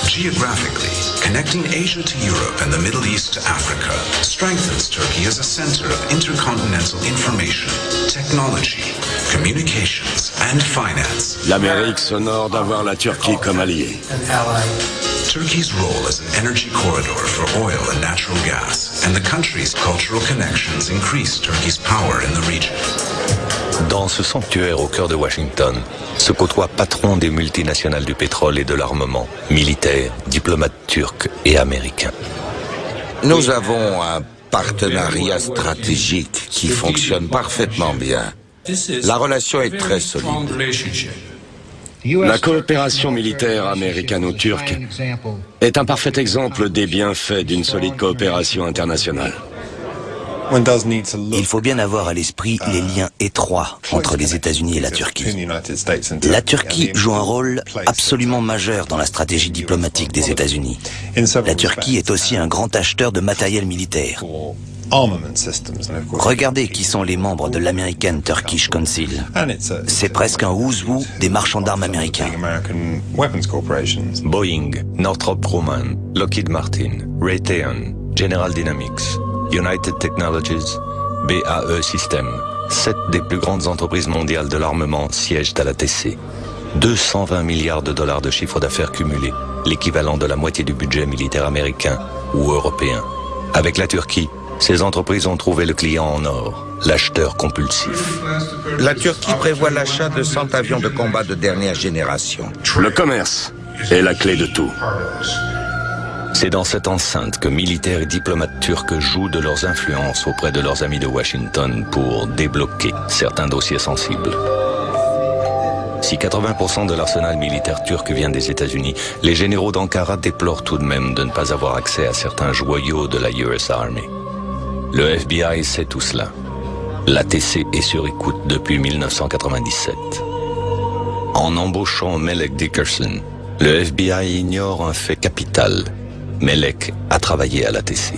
Geographically, connecting Asia to Europe and the Middle East to Africa strengthens Turkey as a center of intercontinental information, technology, communications and finance.
L'Amérique s'honore d'avoir la Turquie comme alliée.
Turkey's role as an energy corridor for oil and natural gas, and the country's cultural connections increase Turkey's power in the region.
Dans ce sanctuaire au cœur de Washington, se côtoient patrons des multinationales du pétrole et de l'armement, militaires, diplomates turcs et américains.
Nous avons un partenariat stratégique qui fonctionne parfaitement bien. La relation est très solide.
La coopération militaire américano-turque est un parfait exemple des bienfaits d'une solide coopération internationale.
Il faut bien avoir à l'esprit les liens étroits entre les États-Unis et la Turquie. La Turquie joue un rôle absolument majeur dans la stratégie diplomatique des États-Unis. La Turquie est aussi un grand acheteur de matériel militaire. Regardez qui sont les membres de l'American Turkish Council. C'est presque un who's who des marchands d'armes américains.
Boeing, Northrop Grumman, Lockheed Martin, Raytheon, General Dynamics, United Technologies, BAE Systems, 7 des plus grandes entreprises mondiales de l'armement siègent à l'ATC. 220 milliards de dollars de chiffre d'affaires cumulé, l'équivalent de la moitié du budget militaire américain ou européen. Avec la Turquie, ces entreprises ont trouvé le client en or, l'acheteur compulsif.
La Turquie prévoit l'achat de 100 avions de combat de dernière génération.
Le commerce est la clé de tout.
C'est dans cette enceinte que militaires et diplomates turcs jouent de leurs influences auprès de leurs amis de Washington pour débloquer certains dossiers sensibles. Si 80% de l'arsenal militaire turc vient des États-Unis, les généraux d'Ankara déplorent tout de même de ne pas avoir accès à certains joyaux de la US Army. Le FBI sait tout cela. L'ATC est sur écoute depuis 1997. En embauchant Melek Dickerson, le FBI ignore un fait capital. Melek a travaillé à l'ATC.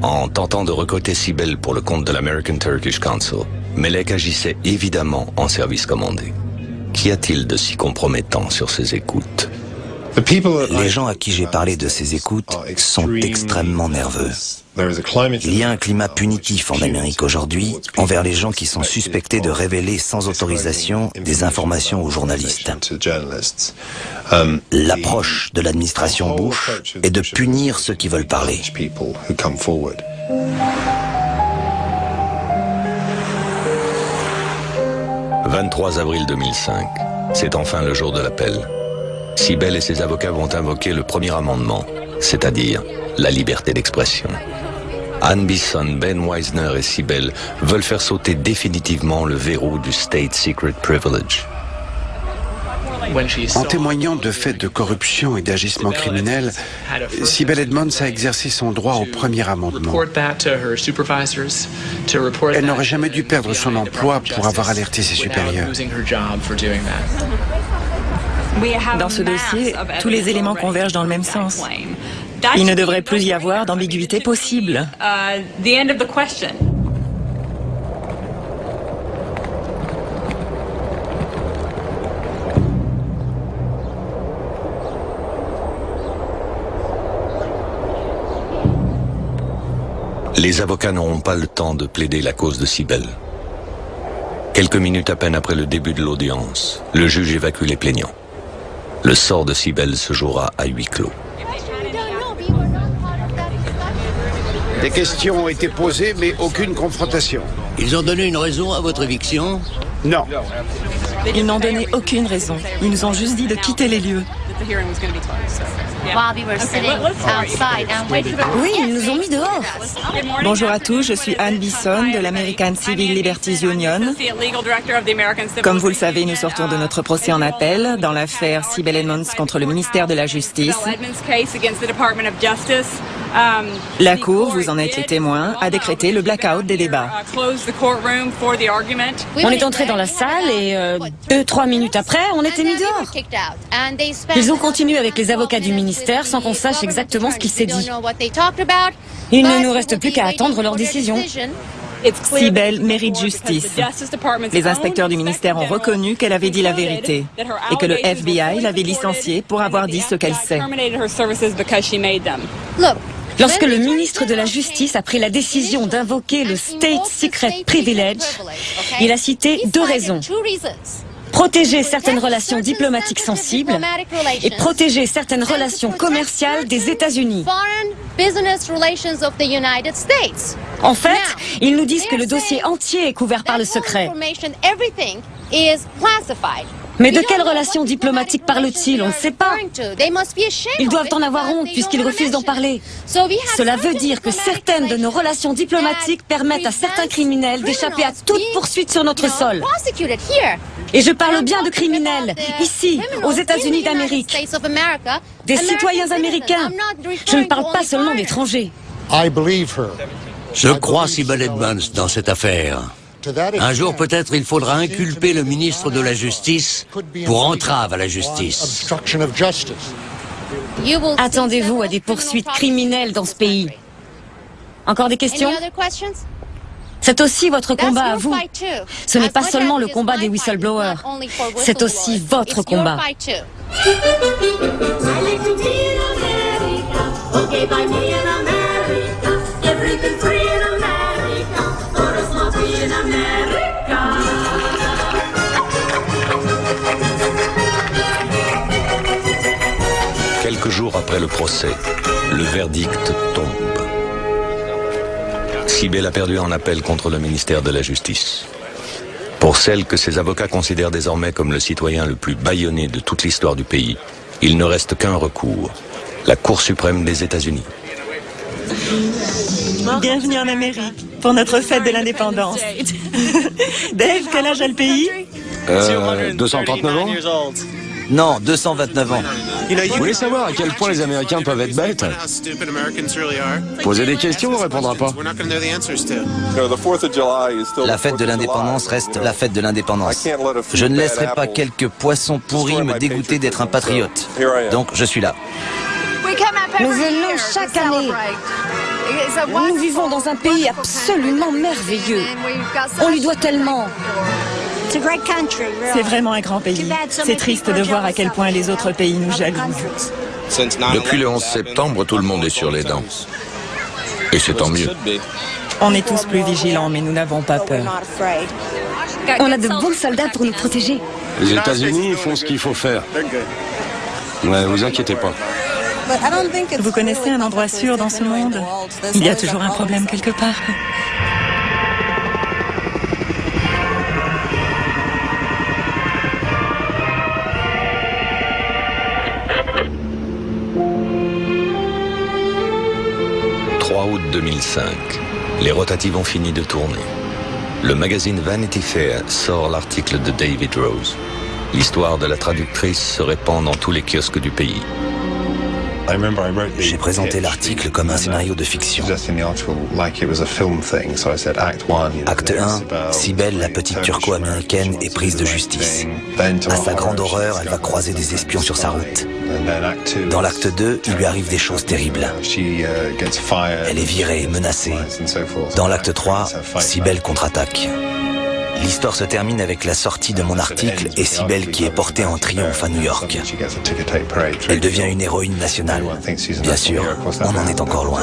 En tentant de recruter Sibel pour le compte de l'American Turkish Council, Melek agissait évidemment en service commandé. Qu'y a-t-il de si compromettant sur ces écoutes?
Les gens à qui j'ai parlé de ces écoutes sont extrêmement nerveux. Il y a un climat punitif en Amérique aujourd'hui envers les gens qui sont suspectés de révéler sans autorisation des informations aux journalistes. L'approche de l'administration Bush est de punir ceux qui veulent parler.
23 avril 2005, c'est enfin le jour de l'appel. Sibel et ses avocats vont invoquer le premier amendement, c'est-à-dire la liberté d'expression. Ann Bisson, Ben Weisner et Sibel veulent faire sauter définitivement le verrou du State Secret Privilege.
En témoignant de faits de corruption et d'agissements criminels, Sibel Edmonds a exercé son droit au premier amendement. Elle n'aurait jamais dû perdre son emploi pour avoir alerté ses supérieurs.
Dans ce dossier, tous les éléments convergent dans le même sens. Il ne devrait plus y avoir d'ambiguïté possible.
Les avocats n'auront pas le temps de plaider la cause de Sibel. Quelques minutes à peine après le début de l'audience, le juge évacue les plaignants. Le sort de Sibel se jouera à huis clos.
Des questions ont été posées, mais aucune confrontation.
Ils ont donné une raison à votre éviction?
Non.
Ils n'ont donné aucune raison. Ils nous ont juste dit de quitter les lieux.
Oui, ils nous ont mis dehors.
Bonjour à tous, je suis Anne Bisson de l'American Civil Liberties Union. Comme vous le savez, nous sortons de notre procès en appel dans l'affaire Sibel Edmonds contre le ministère de la Justice. La Cour, vous en êtes les témoins, a décrété le blackout des débats.
On est entré dans la salle et 2-3 minutes après, on était mis dehors. Ils ont continué avec les avocats du ministère sans qu'on sache exactement ce qu'il s'est dit. Il ne nous reste plus qu'à attendre leur décision.
Sibel mérite justice. Les inspecteurs du ministère ont reconnu qu'elle avait dit la vérité et que le FBI l'avait licenciée pour avoir dit ce qu'elle sait.
Lorsque le ministre de la Justice a pris la décision d'invoquer le State Secret Privilege, il a cité 2 raisons. Protéger certaines relations diplomatiques sensibles et protéger certaines relations commerciales des États-Unis. En fait, ils nous disent que le dossier entier est couvert par le secret. Mais de quelles relations diplomatiques parle-t-il? On ne sait pas. Ils doivent en avoir honte puisqu'ils refusent d'en parler. Cela veut dire que certaines de nos relations diplomatiques permettent à certains criminels d'échapper à toute poursuite sur notre sol. Et je parle bien de criminels, ici, aux États-Unis d'Amérique. Des citoyens américains. Je ne parle pas seulement d'étrangers.
Je crois Sibel Edmonds dans cette affaire. Un jour, peut-être, il faudra inculper le ministre de la Justice pour entrave à la justice.
Attendez-vous à des poursuites criminelles dans ce pays? Encore des questions? C'est aussi votre combat à vous. Ce n'est pas seulement le combat des whistleblowers. C'est aussi votre combat.
Quelques jours après le procès, le verdict tombe. Sibel a perdu en appel contre le ministère de la Justice. Pour celle que ses avocats considèrent désormais comme le citoyen le plus bâillonné de toute l'histoire du pays, il ne reste qu'un recours, la Cour suprême des États-Unis.
Bienvenue en Amérique pour notre fête de l'indépendance. Dave, quel âge a le pays?
239 ans?
Non, 229 ans.
Vous voulez savoir à quel point les Américains peuvent être bêtes? Posez des questions, on ne répondra pas.
La fête de l'indépendance reste la fête de l'indépendance. Je ne laisserai pas quelques poissons pourris me dégoûter d'être un patriote. Donc je suis là.
Nous venons chaque année. Nous vivons dans un pays absolument merveilleux. On lui doit tellement.
C'est vraiment un grand pays. C'est triste de voir à quel point les autres pays nous jalousent.
Depuis le 11 septembre, tout le monde est sur les dents. Et c'est tant mieux.
On est tous plus vigilants, mais nous n'avons pas peur.
On a de bons soldats pour nous protéger.
Les États-Unis font ce qu'il faut faire. Ouais, vous inquiétez pas.
Vous connaissez un endroit sûr dans ce monde? Il y a toujours un problème quelque part.
Août 2005, les rotatives ont fini de tourner. Le magazine Vanity Fair sort l'article de David Rose. L'histoire de la traductrice se répand dans tous les kiosques du pays.
J'ai présenté l'article comme un scénario de fiction. Acte 1, Sibel, la petite turco-américaine, est prise de justice. À sa grande horreur, elle va croiser des espions sur sa route. Dans l'acte 2, il lui arrive des choses terribles. Elle est virée, menacée. Dans l'acte 3, Sibel contre-attaque. L'histoire se termine avec la sortie de mon article et Sibel qui est portée en triomphe à New York. Elle devient une héroïne nationale. Bien sûr, on en est encore loin.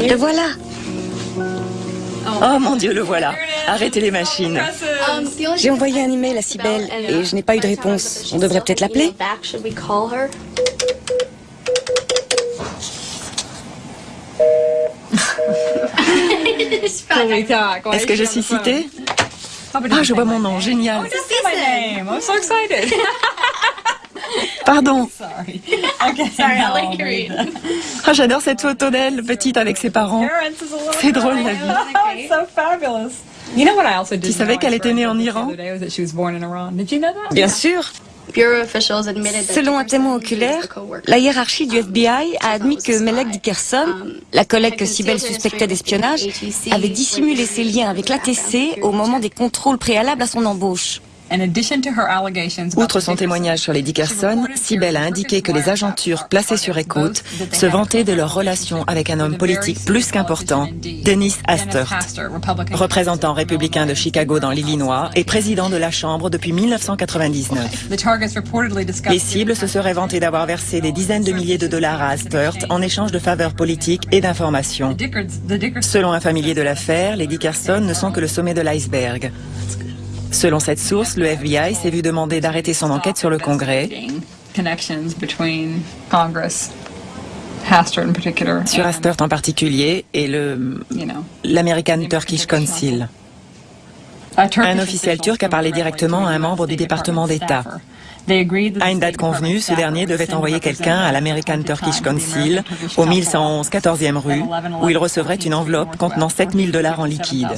Le voilà.
Oh mon Dieu, le voilà. Arrêtez les machines.
J'ai envoyé un email à Sibel et je n'ai pas eu de réponse. On devrait peut-être l'appeler.
Est-ce que je suis citée? Ah, je vois mon nom, génial. Pardon. Ah, j'adore cette photo d'elle, petite avec ses parents. C'est drôle la vie. Tu savais qu'elle était née en Iran? Bien sûr. Selon un témoin oculaire, la hiérarchie du FBI a admis que Melek Dickerson, la collègue que Sybil suspectait d'espionnage, avait dissimulé ses liens avec l'ATC au moment des contrôles préalables à son embauche. Outre son témoignage sur les Dickerson, Sybil a indiqué que les agents turcs placés sur écoute se vantaient de leur relation avec un homme politique plus qu'important, Dennis Hastert, représentant républicain de Chicago dans l'Illinois et président de la Chambre depuis 1999. Les cibles se seraient vantées d'avoir versé des dizaines de milliers de dollars à Hastert en échange de faveurs politiques et d'informations. Selon un familier de l'affaire, les Dickerson ne sont que le sommet de l'iceberg. Selon cette source, le FBI s'est vu demander d'arrêter son enquête sur le Congrès, sur Hastert en particulier, et l'American Turkish Council. Un officiel turc a parlé directement à un membre du département d'État. À une date convenue, ce dernier devait envoyer quelqu'un à l'American Turkish Council, au 1111 14e rue, où il recevrait une enveloppe contenant 7 000 $ en liquide.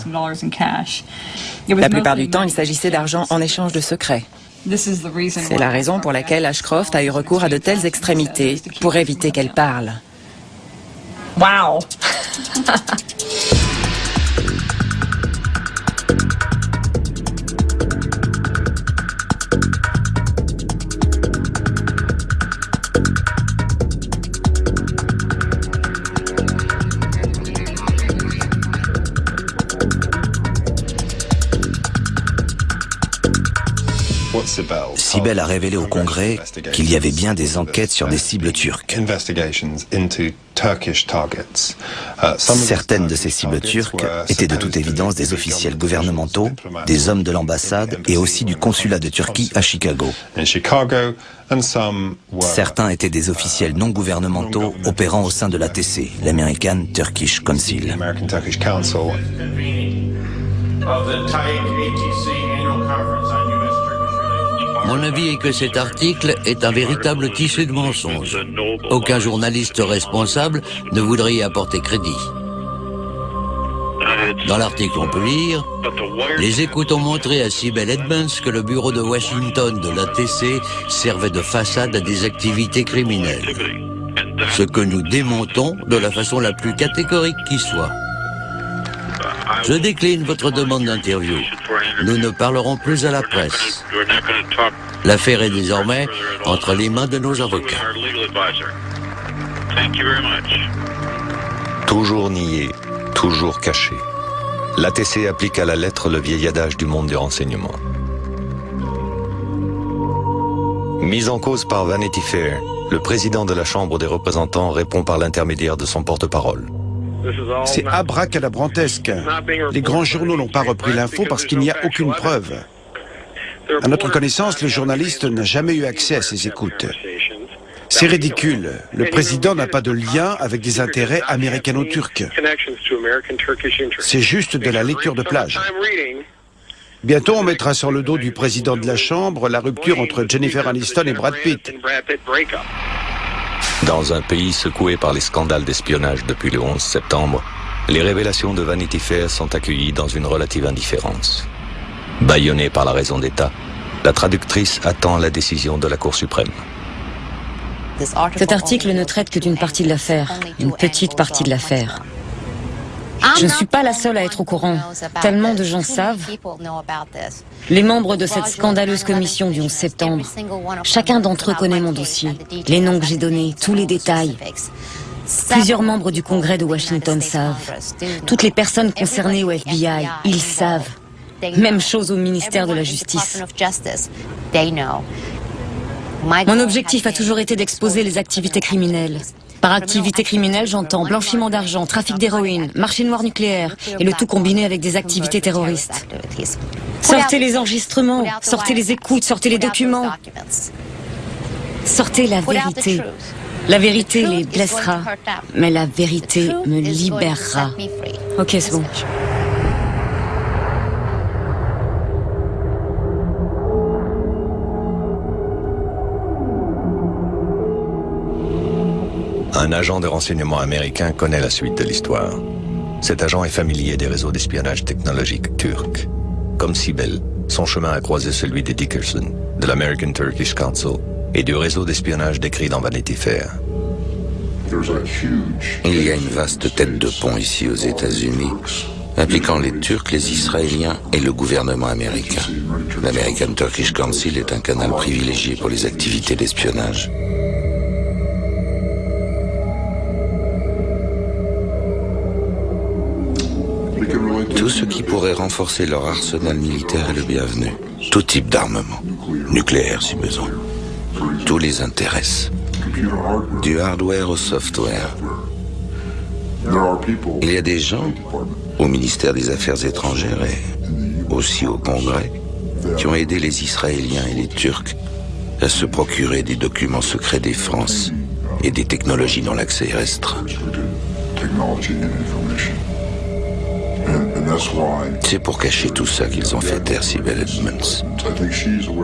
La plupart du temps, il s'agissait d'argent en échange de secrets. C'est la raison pour laquelle Ashcroft a eu recours à de telles extrémités pour éviter qu'elle parle. Wow!
Sybil a révélé au Congrès qu'il y avait bien des enquêtes sur des cibles turques. Certaines de ces cibles turques étaient de toute évidence des officiels gouvernementaux, des hommes de l'ambassade et aussi du consulat de Turquie à Chicago. Certains étaient des officiels non gouvernementaux opérant au sein de l'ATC, l'American Turkish Council.
Mon avis est que cet article est un véritable tissu de mensonges. Aucun journaliste responsable ne voudrait y apporter crédit. Dans l'article, on peut lire « Les écoutes ont montré à Sybil Edmonds que le bureau de Washington de l'ATC servait de façade à des activités criminelles. Ce que nous démontons de la façon la plus catégorique qui soit. Je décline votre demande d'interview. Nous ne parlerons plus à la presse. L'affaire est désormais entre les mains de nos avocats. »
Toujours nié, toujours caché. L'ATC applique à la lettre le vieil adage du monde du renseignement. Mis en cause par Vanity Fair, le président de la Chambre des représentants répond par l'intermédiaire de son porte-parole.
C'est abracadabrantesque. Les grands journaux n'ont pas repris l'info parce qu'il n'y a aucune preuve. À notre connaissance, le journaliste n'a jamais eu accès à ces écoutes. C'est ridicule. Le président n'a pas de lien avec des intérêts américano-turcs. C'est juste de la lecture de plage. Bientôt, on mettra sur le dos du président de la Chambre la rupture entre Jennifer Aniston et Brad Pitt.
Dans un pays secoué par les scandales d'espionnage depuis le 11 septembre, les révélations de Vanity Fair sont accueillies dans une relative indifférence. Bâillonnée par la raison d'État, la traductrice attend la décision de la Cour suprême.
Cet article ne traite que d'une partie de l'affaire, une petite partie de l'affaire. Je ne suis pas la seule à être au courant. Tellement de gens savent. Les membres de cette scandaleuse commission du 11 septembre, chacun d'entre eux connaît mon dossier, les noms que j'ai donnés, tous les détails. Plusieurs membres du Congrès de Washington savent. Toutes les personnes concernées au FBI, ils savent. Même chose au ministère de la Justice. Mon objectif a toujours été d'exposer les activités criminelles. Par activité criminelle, j'entends blanchiment d'argent, trafic d'héroïne, marché noir nucléaire, et le tout combiné avec des activités terroristes. Sortez les enregistrements, sortez les écoutes, sortez les documents. Sortez la vérité. La vérité les blessera, mais la vérité me libérera. Ok, c'est bon.
Un agent de renseignement américain connaît la suite de l'histoire. Cet agent est familier des réseaux d'espionnage technologique turcs. Comme Sibel, son chemin a croisé celui des Dickerson, de l'American Turkish Council et du réseau d'espionnage décrit dans Vanity Fair.
Il y a une vaste tête de pont ici aux États-Unis, impliquant les Turcs, les Israéliens et le gouvernement américain. L'American Turkish Council est un canal privilégié pour les activités d'espionnage. Tout ce qui pourrait renforcer leur arsenal militaire est le bienvenu. Tout type d'armement, nucléaire si besoin. Tout les intéresse. Du hardware au software. Il y a des gens au ministère des Affaires étrangères et aussi au Congrès qui ont aidé les Israéliens et les Turcs à se procurer des documents secrets défense et des technologies dont l'accès est restreint. C'est pour cacher tout ça qu'ils ont fait taire Sibel Edmonds.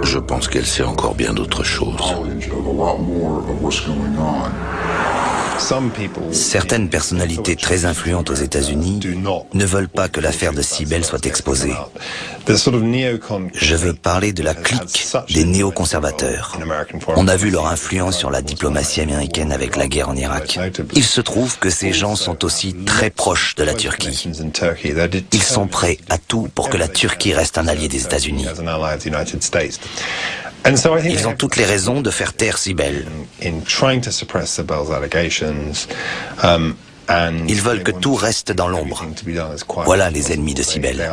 Je pense qu'elle sait encore bien d'autres choses. Certaines personnalités très influentes aux États-Unis ne veulent pas que l'affaire de Sibel soit exposée. Je veux parler de la clique des néoconservateurs. On a vu leur influence sur la diplomatie américaine avec la guerre en Irak. Il se trouve que ces gens sont aussi très proches de la Turquie. Ils sont prêts à tout pour que la Turquie reste un allié des États-Unis. Ils ont toutes les raisons de faire taire Sibel. Ils veulent que tout reste dans l'ombre. Voilà les ennemis de Sibel.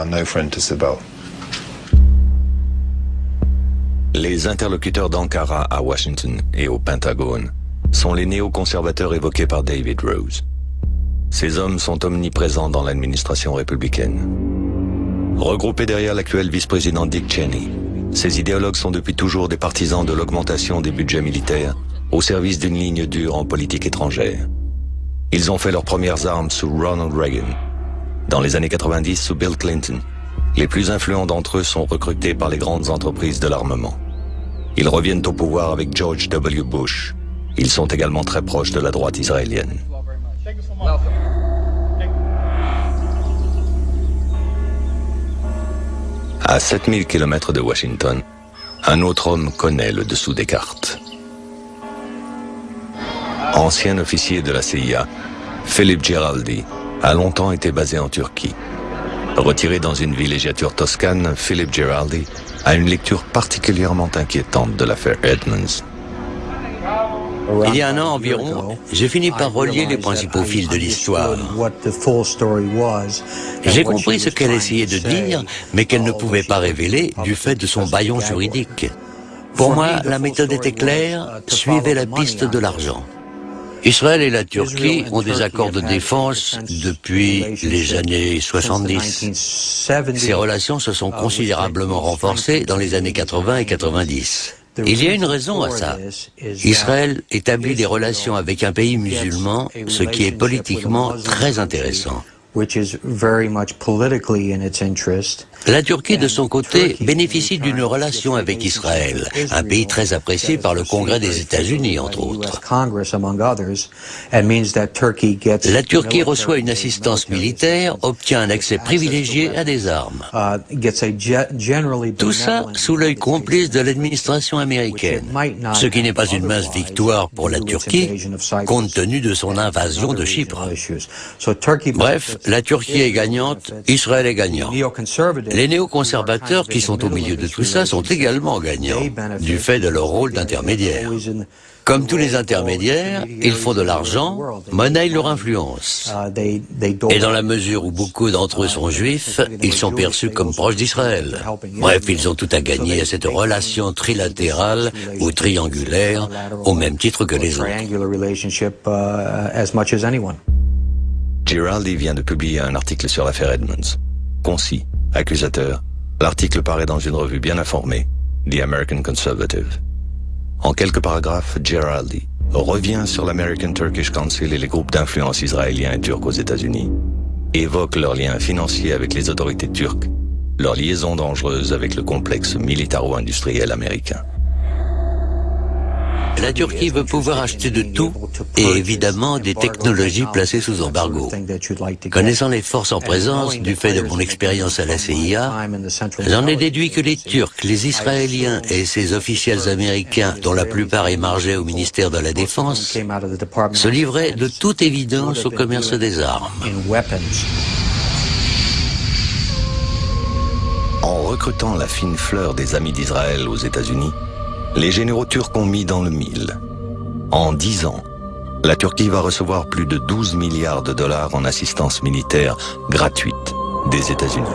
Les interlocuteurs d'Ankara à Washington et au Pentagone sont les néoconservateurs évoqués par David Rose. Ces hommes sont omniprésents dans l'administration républicaine. Regroupés derrière l'actuel vice-président Dick Cheney, ces idéologues sont depuis toujours des partisans de l'augmentation des budgets militaires au service d'une ligne dure en politique étrangère. Ils ont fait leurs premières armes sous Ronald Reagan. Dans les années 90, sous Bill Clinton, les plus influents d'entre eux sont recrutés par les grandes entreprises de l'armement. Ils reviennent au pouvoir avec George W. Bush. Ils sont également très proches de la droite israélienne. À 7000 km de Washington, un autre homme connaît le dessous des cartes. Ancien officier de la CIA, Philip Giraldi a longtemps été basé en Turquie. Retiré dans une villégiature toscane, Philip Giraldi a une lecture particulièrement inquiétante de l'affaire Edmonds.
Il y a un an environ, j'ai fini par relier les principaux fils de l'histoire. J'ai compris ce qu'elle essayait de dire, mais qu'elle ne pouvait pas révéler du fait de son bâillon juridique. Pour moi, la méthode était claire, suivez la piste de l'argent. Israël et la Turquie ont des accords de défense depuis les années 70. Ces relations se sont considérablement renforcées dans les années 80 et 90. Il y a une raison à ça. Israël établit des relations avec un pays musulman, ce qui est politiquement très intéressant. La Turquie, de son côté, bénéficie d'une relation avec Israël, un pays très apprécié par le Congrès des États-Unis, entre autres. La Turquie reçoit une assistance militaire, obtient un accès privilégié à des armes. Tout ça sous l'œil complice de l'administration américaine, ce qui n'est pas une mince victoire pour la Turquie, compte tenu de son invasion de Chypre. Bref, la Turquie est gagnante, Israël est gagnant. Les néoconservateurs qui sont au milieu de tout ça sont également gagnants, du fait de leur rôle d'intermédiaire. Comme tous les intermédiaires, ils font de l'argent, monnaient leur influence. Et dans la mesure où beaucoup d'entre eux sont juifs, ils sont perçus comme proches d'Israël. Bref, ils ont tout à gagner à cette relation trilatérale ou triangulaire, au même titre que les autres.
Giraldi vient de publier un article sur l'affaire Edmonds. Concis, accusateur, l'article paraît dans une revue bien informée, The American Conservative. En quelques paragraphes, Giraldi revient sur l'American Turkish Council et les groupes d'influence israéliens et turcs aux États-Unis, évoque leurs liens financiers avec les autorités turques, leur liaison dangereuse avec le complexe militaro-industriel américain.
La Turquie veut pouvoir acheter de tout et évidemment des technologies placées sous embargo. Connaissant les forces en présence du fait de mon expérience à la CIA, j'en ai déduit que les Turcs, les Israéliens et ces officiels américains, dont la plupart émargeaient au ministère de la Défense, se livraient de toute évidence au commerce des armes.
En recrutant la fine fleur des amis d'Israël aux États-Unis, les généraux turcs ont mis dans le mille. En 10 ans, la Turquie va recevoir plus de 12 milliards de dollars en assistance militaire gratuite des États-Unis.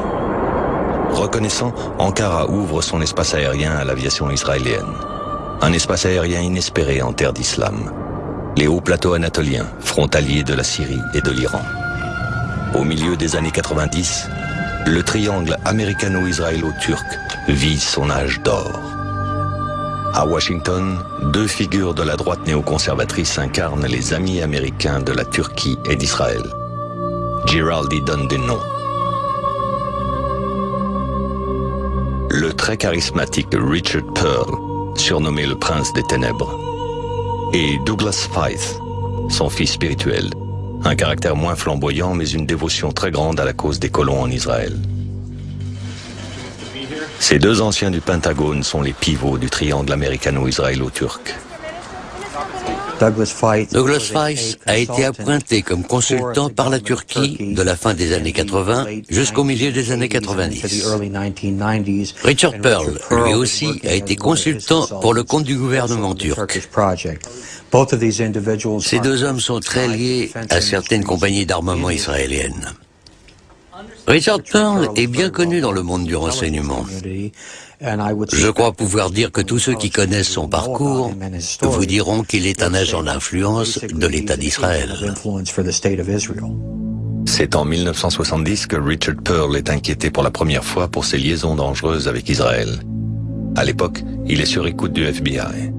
Reconnaissant, Ankara ouvre son espace aérien à l'aviation israélienne. Un espace aérien inespéré en terre d'islam. Les hauts plateaux anatoliens, frontaliers de la Syrie et de l'Iran. Au milieu des années 90, le triangle américano-israélo-turc vit son âge d'or. À Washington, deux figures de la droite néoconservatrice incarnent les amis américains de la Turquie et d'Israël. Giraldi donne des noms. Le très charismatique Richard Pearl, surnommé le prince des ténèbres, et Douglas Feith, son fils spirituel, un caractère moins flamboyant mais une dévotion très grande à la cause des colons en Israël. Ces deux anciens du Pentagone sont les pivots du triangle américano-israélo-turc.
Douglas Feith a été appointé comme consultant par la Turquie de la fin des années 80 jusqu'au milieu des années 90. Richard Pearl, lui aussi, a été consultant pour le compte du gouvernement turc. Ces deux hommes sont très liés à certaines compagnies d'armement israéliennes. Richard Pearl est bien connu dans le monde du renseignement. Je crois pouvoir dire que tous ceux qui connaissent son parcours vous diront qu'il est un agent d'influence de l'État d'Israël.
C'est en 1970 que Richard Pearl est inquiété pour la première fois pour ses liaisons dangereuses avec Israël. À l'époque, il est sur écoute du FBI.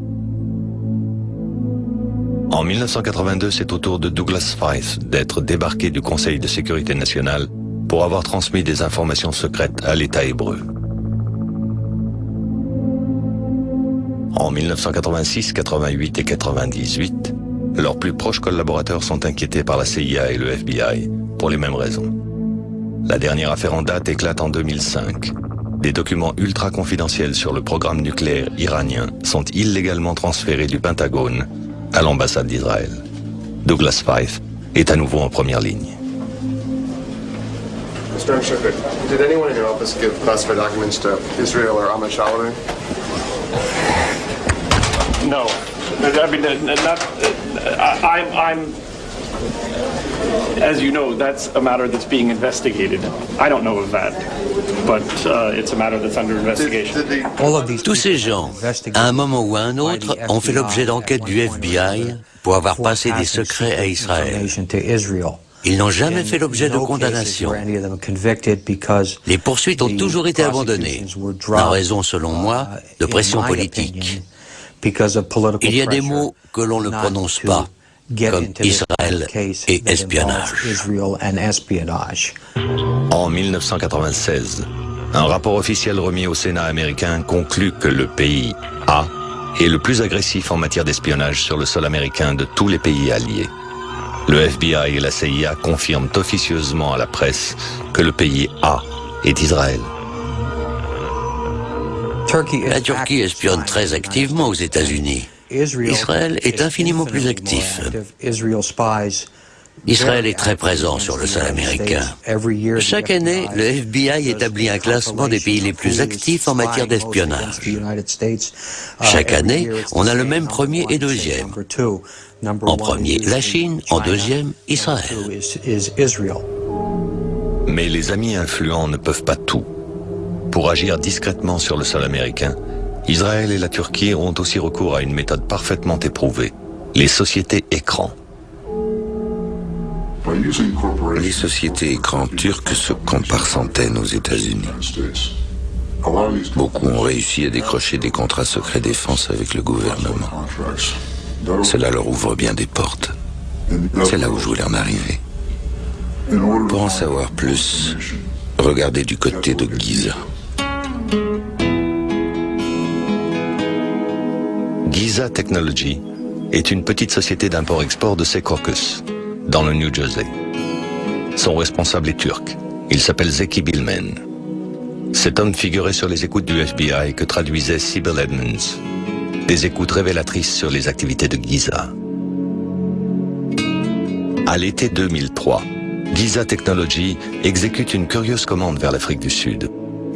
En 1982, c'est au tour de Douglas Feith d'être débarqué du Conseil de sécurité nationale pour avoir transmis des informations secrètes à l'État hébreu. En 1986, 88 et 98, leurs plus proches collaborateurs sont inquiétés par la CIA et le FBI, pour les mêmes raisons. La dernière affaire en date éclate en 2005. Des documents ultra confidentiels sur le programme nucléaire iranien sont illégalement transférés du Pentagone à l'ambassade d'Israël. Douglas Feith est à nouveau en première ligne.
Mr. Shukr, did anyone in your office give classified documents to Israel or Ahmed Shalaby?
No. I mean, I'm, as you know, that's a matter that's being investigated. I don't know of that, but it's a matter that's under investigation.
Tous ces gens, à un moment ou à un autre, ont fait l'objet d'enquêtes du FBI pour avoir passé des secrets à Israël. Ils n'ont jamais fait l'objet de condamnation. Les poursuites ont toujours été abandonnées, en raison, selon moi, de pression politique. Il y a des mots que l'on ne prononce pas, comme Israël et espionnage.
En 1996, un rapport officiel remis au Sénat américain conclut que le pays A est le plus agressif en matière d'espionnage sur le sol américain de tous les pays alliés. Le FBI et la CIA confirment officieusement à la presse que le pays A est Israël.
La Turquie espionne très activement aux États-Unis. Israël est infiniment plus actif. Israël est très présent sur le sol américain. Chaque année, le FBI établit un classement des pays les plus actifs en matière d'espionnage. Chaque année, on a le même premier et deuxième. En premier, la Chine, en deuxième, Israël.
Mais les amis influents ne peuvent pas tout. Pour agir discrètement sur le sol américain, Israël et la Turquie ont aussi recours à une méthode parfaitement éprouvée, les sociétés écrans.
Les sociétés écrans turques se comptent par centaines aux États-Unis. Beaucoup ont réussi à décrocher des contrats secrets défense avec le gouvernement. Cela leur ouvre bien des portes. C'est là où je voulais en arriver. Pour en savoir plus, regardez du côté de Giza.
Giza Technology est une petite société d'import-export de Secaucus, dans le New Jersey. Son responsable est turc. Il s'appelle Zeki Bilmen. Cet homme figurait sur les écoutes du FBI que traduisait Sibel Edmonds. Des écoutes révélatrices sur les activités de Giza. À l'été 2003, Giza Technology exécute une curieuse commande vers l'Afrique du Sud.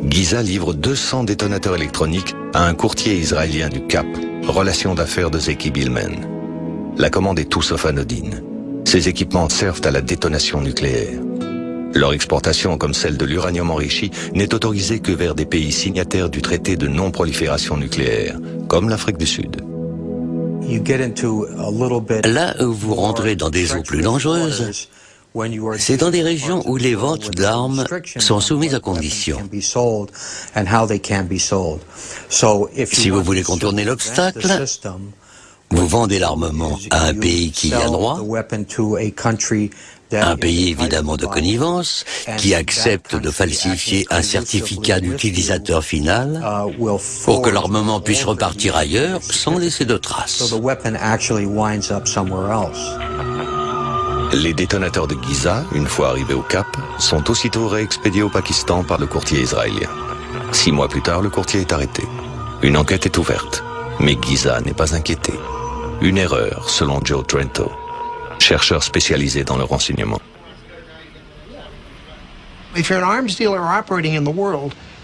Giza livre 200 détonateurs électroniques à un courtier israélien du Cap, relation d'affaires de Zeki Bilmen. La commande est tout sauf anodine. Ces équipements servent à la détonation nucléaire. Leur exportation, comme celle de l'uranium enrichi, n'est autorisée que vers des pays signataires du traité de non-prolifération nucléaire, comme l'Afrique du Sud.
Là où vous rentrez dans des eaux plus dangereuses, c'est dans des régions où les ventes d'armes sont soumises à conditions. Si vous voulez contourner l'obstacle, vous vendez l'armement à un pays qui y a droit, un pays évidemment de connivence, qui accepte de falsifier un certificat d'utilisateur final pour que l'armement puisse repartir ailleurs sans laisser de traces.
Les détonateurs de Giza, une fois arrivés au Cap, sont aussitôt réexpédiés au Pakistan par le courtier israélien. 6 mois plus tard, le courtier est arrêté. Une enquête est ouverte, mais Giza n'est pas inquiété. Une erreur, selon Joe Trento, chercheur spécialisé dans le renseignement.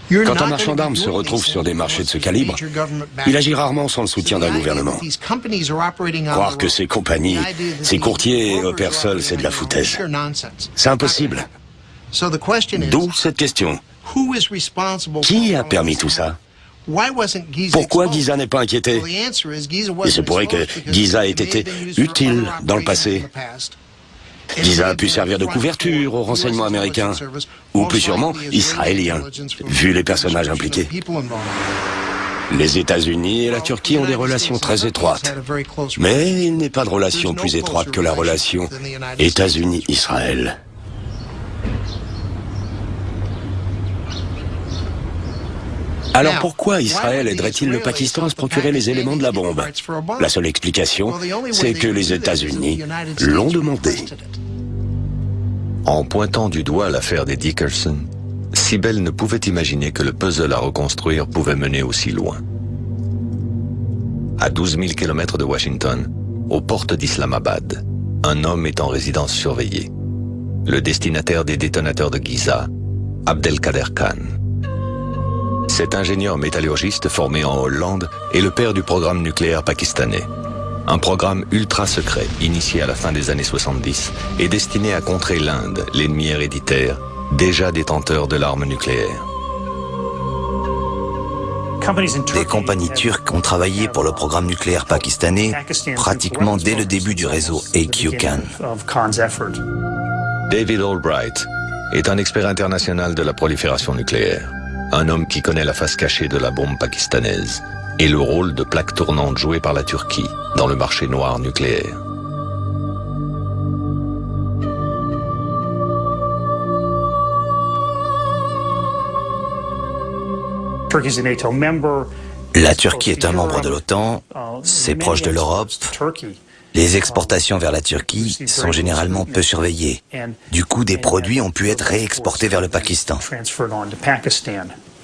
Quand un marchand d'armes se retrouve sur des marchés de ce calibre, il agit rarement sans le soutien d'un gouvernement. Croire que ces compagnies, ces courtiers opèrent seuls, c'est de la foutaise. C'est impossible. D'où cette question. Qui a permis tout ça ? Pourquoi Giza n'est pas inquiété? Il se pourrait que Giza ait été utile dans le passé. Giza a pu servir de couverture aux renseignements américains, ou plus sûrement israéliens, vu les personnages impliqués. Les États-Unis et la Turquie ont des relations très étroites, mais il n'est pas de relation plus étroite que la relation États-Unis-Israël. Alors pourquoi Israël aiderait-il le Pakistan à se procurer les éléments de la bombe? La seule explication, c'est que les États-Unis l'ont demandé.
En pointant du doigt l'affaire des Dickerson, Sibel ne pouvait imaginer que le puzzle à reconstruire pouvait mener aussi loin. À 12 000 km de Washington, aux portes d'Islamabad, un homme est en résidence surveillée. Le destinataire des détonateurs de Giza, Abdelkader Khan. Cet ingénieur métallurgiste formé en Hollande est le père du programme nucléaire pakistanais. Un programme ultra secret, initié à la fin des années 70, et destiné à contrer l'Inde, l'ennemi héréditaire, déjà détenteur de l'arme nucléaire.
Des compagnies turques ont travaillé pour le programme nucléaire pakistanais pratiquement dès le début du réseau AQ-Khan.
David Albright est un expert international de la prolifération nucléaire. Un homme qui connaît la face cachée de la bombe pakistanaise et le rôle de plaque tournante joué par la Turquie dans le marché noir nucléaire.
La Turquie est un membre de l'OTAN, c'est proche de l'Europe. Les exportations vers la Turquie sont généralement peu surveillées. Du coup, des produits ont pu être réexportés vers le Pakistan.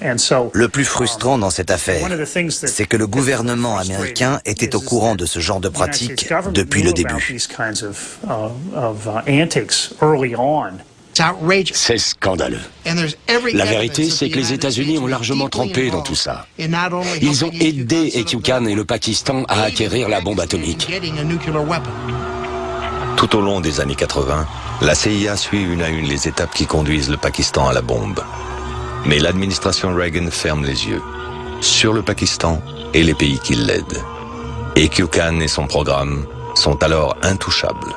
Le plus frustrant dans cette affaire, c'est que le gouvernement américain était au courant de ce genre de pratiques depuis le début.
C'est scandaleux. La vérité, c'est que les États-Unis ont largement trempé dans tout ça. Ils ont aidé AQ-Khan et le Pakistan à acquérir la bombe atomique.
Tout au long des années 80, la CIA suit une à une les étapes qui conduisent le Pakistan à la bombe. Mais l'administration Reagan ferme les yeux sur le Pakistan et les pays qui l'aident. AQ-Khan et son programme sont alors intouchables.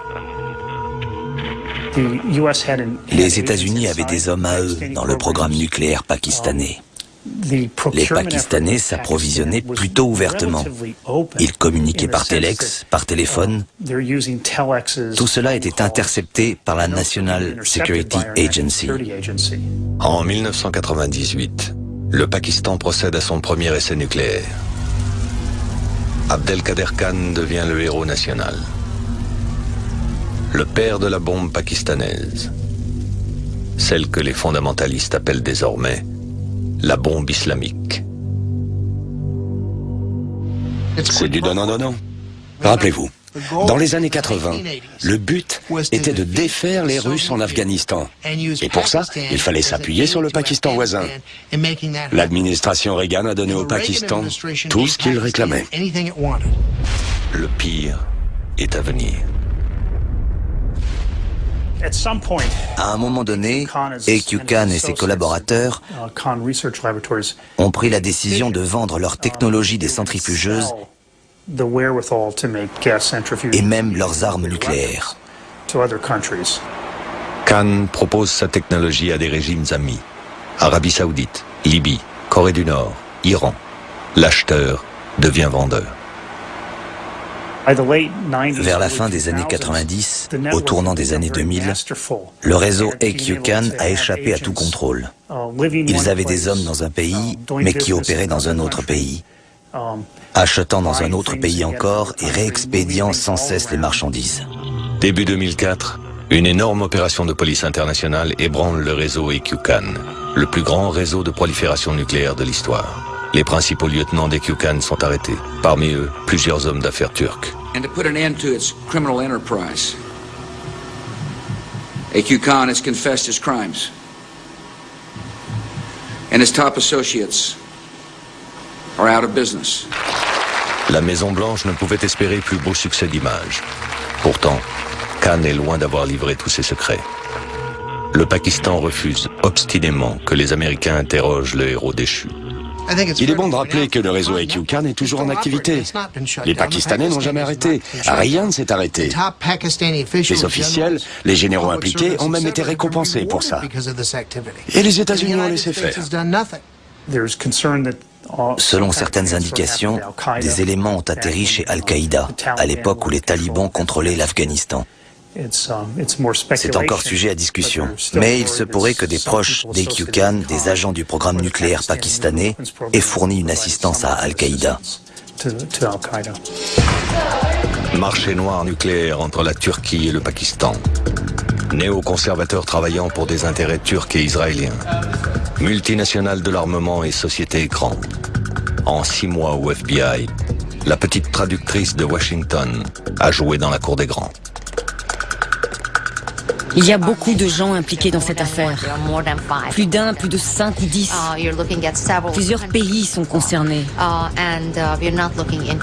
Les États-Unis avaient des hommes à eux dans le programme nucléaire pakistanais. Les Pakistanais s'approvisionnaient plutôt ouvertement. Ils communiquaient par téléx, par téléphone. Tout cela était intercepté par la National Security Agency.
En 1998, le Pakistan procède à son premier essai nucléaire. Abdelkader Khan devient le héros national. Le père de la bombe pakistanaise. Celle que les fondamentalistes appellent désormais la bombe islamique.
C'est du donnant-donnant. Rappelez-vous, dans les années 80, le but était de défaire les Russes en Afghanistan. Et pour ça, il fallait s'appuyer sur le Pakistan voisin. L'administration Reagan a donné au Pakistan tout ce qu'il réclamait.
Le pire est à venir.
À un moment donné, A.Q. Khan et ses collaborateurs ont pris la décision de vendre leur technologie des centrifugeuses et même leurs armes nucléaires.
Khan propose sa technologie à des régimes amis. Arabie Saoudite, Libye, Corée du Nord, Iran. L'acheteur devient vendeur.
Vers la fin des années 90, au tournant des années 2000, le réseau A.Q. Khan a échappé à tout contrôle. Ils avaient des hommes dans un pays, mais qui opéraient dans un autre pays, achetant dans un autre pays encore et réexpédiant sans cesse les marchandises.
Début 2004, une énorme opération de police internationale ébranle le réseau A.Q. Khan, le plus grand réseau de prolifération nucléaire de l'histoire. Les principaux lieutenants d'A.Q. Khan sont arrêtés. Parmi eux, plusieurs hommes d'affaires turcs.
And to put an end to its criminal enterprise, A.Q. Khan has confessed his crimes. And his top associates are out of business.
La Maison-Blanche ne pouvait espérer plus beau succès d'image. Pourtant, Khan est loin d'avoir livré tous ses secrets. Le Pakistan refuse obstinément que les Américains interrogent le héros déchu.
Il est bon de rappeler que le réseau A.Q. Khan est toujours en activité. Les Pakistanais n'ont jamais arrêté. Rien ne s'est arrêté. Les officiels, les généraux impliqués ont même été récompensés pour ça. Et les États-Unis ont laissé faire.
Selon certaines indications, des éléments ont atterri chez Al-Qaïda, à l'époque où les talibans contrôlaient l'Afghanistan. C'est encore sujet à discussion, mais il se pourrait que des proches d'A.Q. Khan, des agents du programme nucléaire pakistanais, aient fourni une assistance à Al-Qaïda.
Marché noir nucléaire entre la Turquie et le Pakistan. Néoconservateurs travaillant pour des intérêts turcs et israéliens. Multinationales de l'armement et sociétés écran. En 6 mois au FBI, la petite traductrice de Washington a joué dans la cour des grands.
Il y a beaucoup de gens impliqués dans cette affaire. Plus d'un, plus de 5 ou 10. Plusieurs pays sont concernés.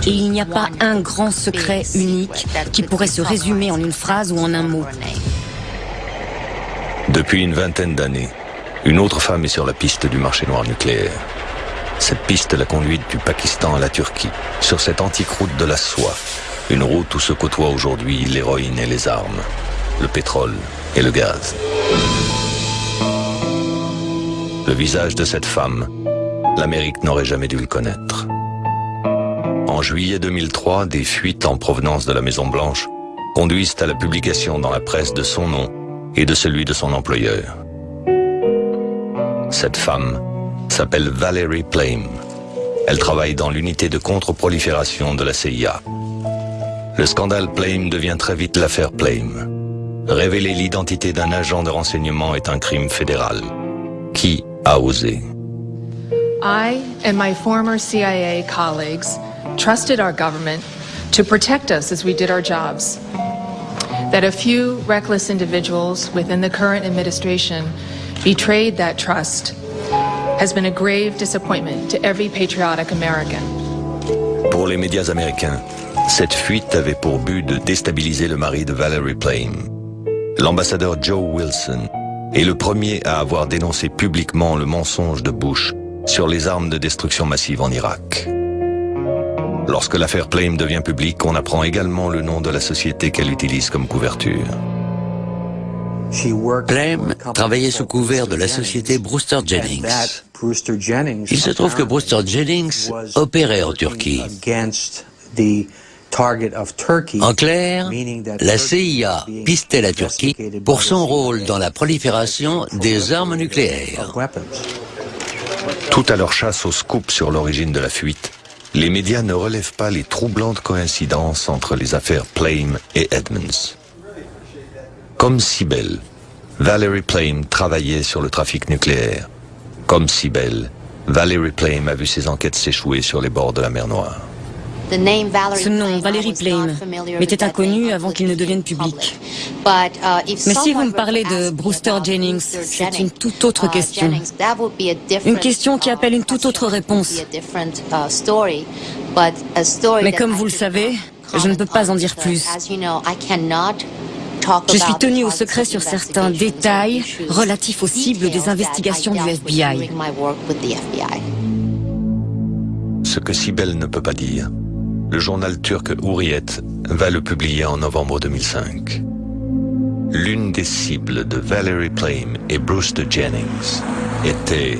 Et il n'y a pas un grand secret unique qui pourrait se résumer en une phrase ou en un mot.
Depuis une vingtaine d'années, une autre femme est sur la piste du marché noir nucléaire. Cette piste l'a conduite du Pakistan à la Turquie, sur cette antique route de la soie. Une route où se côtoient aujourd'hui l'héroïne et les armes, le pétrole et le gaz. Le visage de cette femme, l'Amérique n'aurait jamais dû le connaître. En juillet 2003, des fuites en provenance de la Maison-Blanche conduisent à la publication dans la presse de son nom et de celui de son employeur. Cette femme s'appelle Valerie Plame. Elle travaille dans l'unité de contre-prolifération de la CIA. Le scandale Plame devient très vite l'affaire Plame. Révéler l'identité d'un agent de renseignement est un crime fédéral. Qui a osé?
I and my former CIA colleagues trusted our government to protect us as we did our jobs. That a few reckless individuals within the current administration betrayed that trust has been a grave disappointment to every patriotic American.
Pour les médias américains, cette fuite avait pour but de déstabiliser le mari de Valerie Plame. L'ambassadeur Joe Wilson est le premier à avoir dénoncé publiquement le mensonge de Bush sur les armes de destruction massive en Irak. Lorsque l'affaire Plame devient publique, on apprend également le nom de la société qu'elle utilise comme couverture.
Plame travaillait sous couvert de la société Brewster Jennings. Il se trouve que Brewster Jennings opérait en Turquie. En clair, la CIA pistait la Turquie pour son rôle dans la prolifération des armes nucléaires.
Tout à leur chasse au scoop sur l'origine de la fuite, les médias ne relèvent pas les troublantes coïncidences entre les affaires Plame et Edmonds. Comme Sibel, Valerie Plame travaillait sur le trafic nucléaire. Comme Sibel, Valerie Plame a vu ses enquêtes s'échouer sur les bords de la mer Noire.
Ce nom, Valerie Plame, m'était inconnu avant qu'il ne devienne public. Mais si vous me parlez de Brewster Jennings, c'est une toute autre question. Une question qui appelle une toute autre réponse. Mais comme vous le savez, je ne peux pas en dire plus. Je suis tenue au secret sur certains détails relatifs aux cibles des investigations du FBI.
Ce que Sibel ne peut pas dire, le journal turc Hurriyet va le publier en novembre 2005. L'une des cibles de Valerie Plame et Brewster Jennings était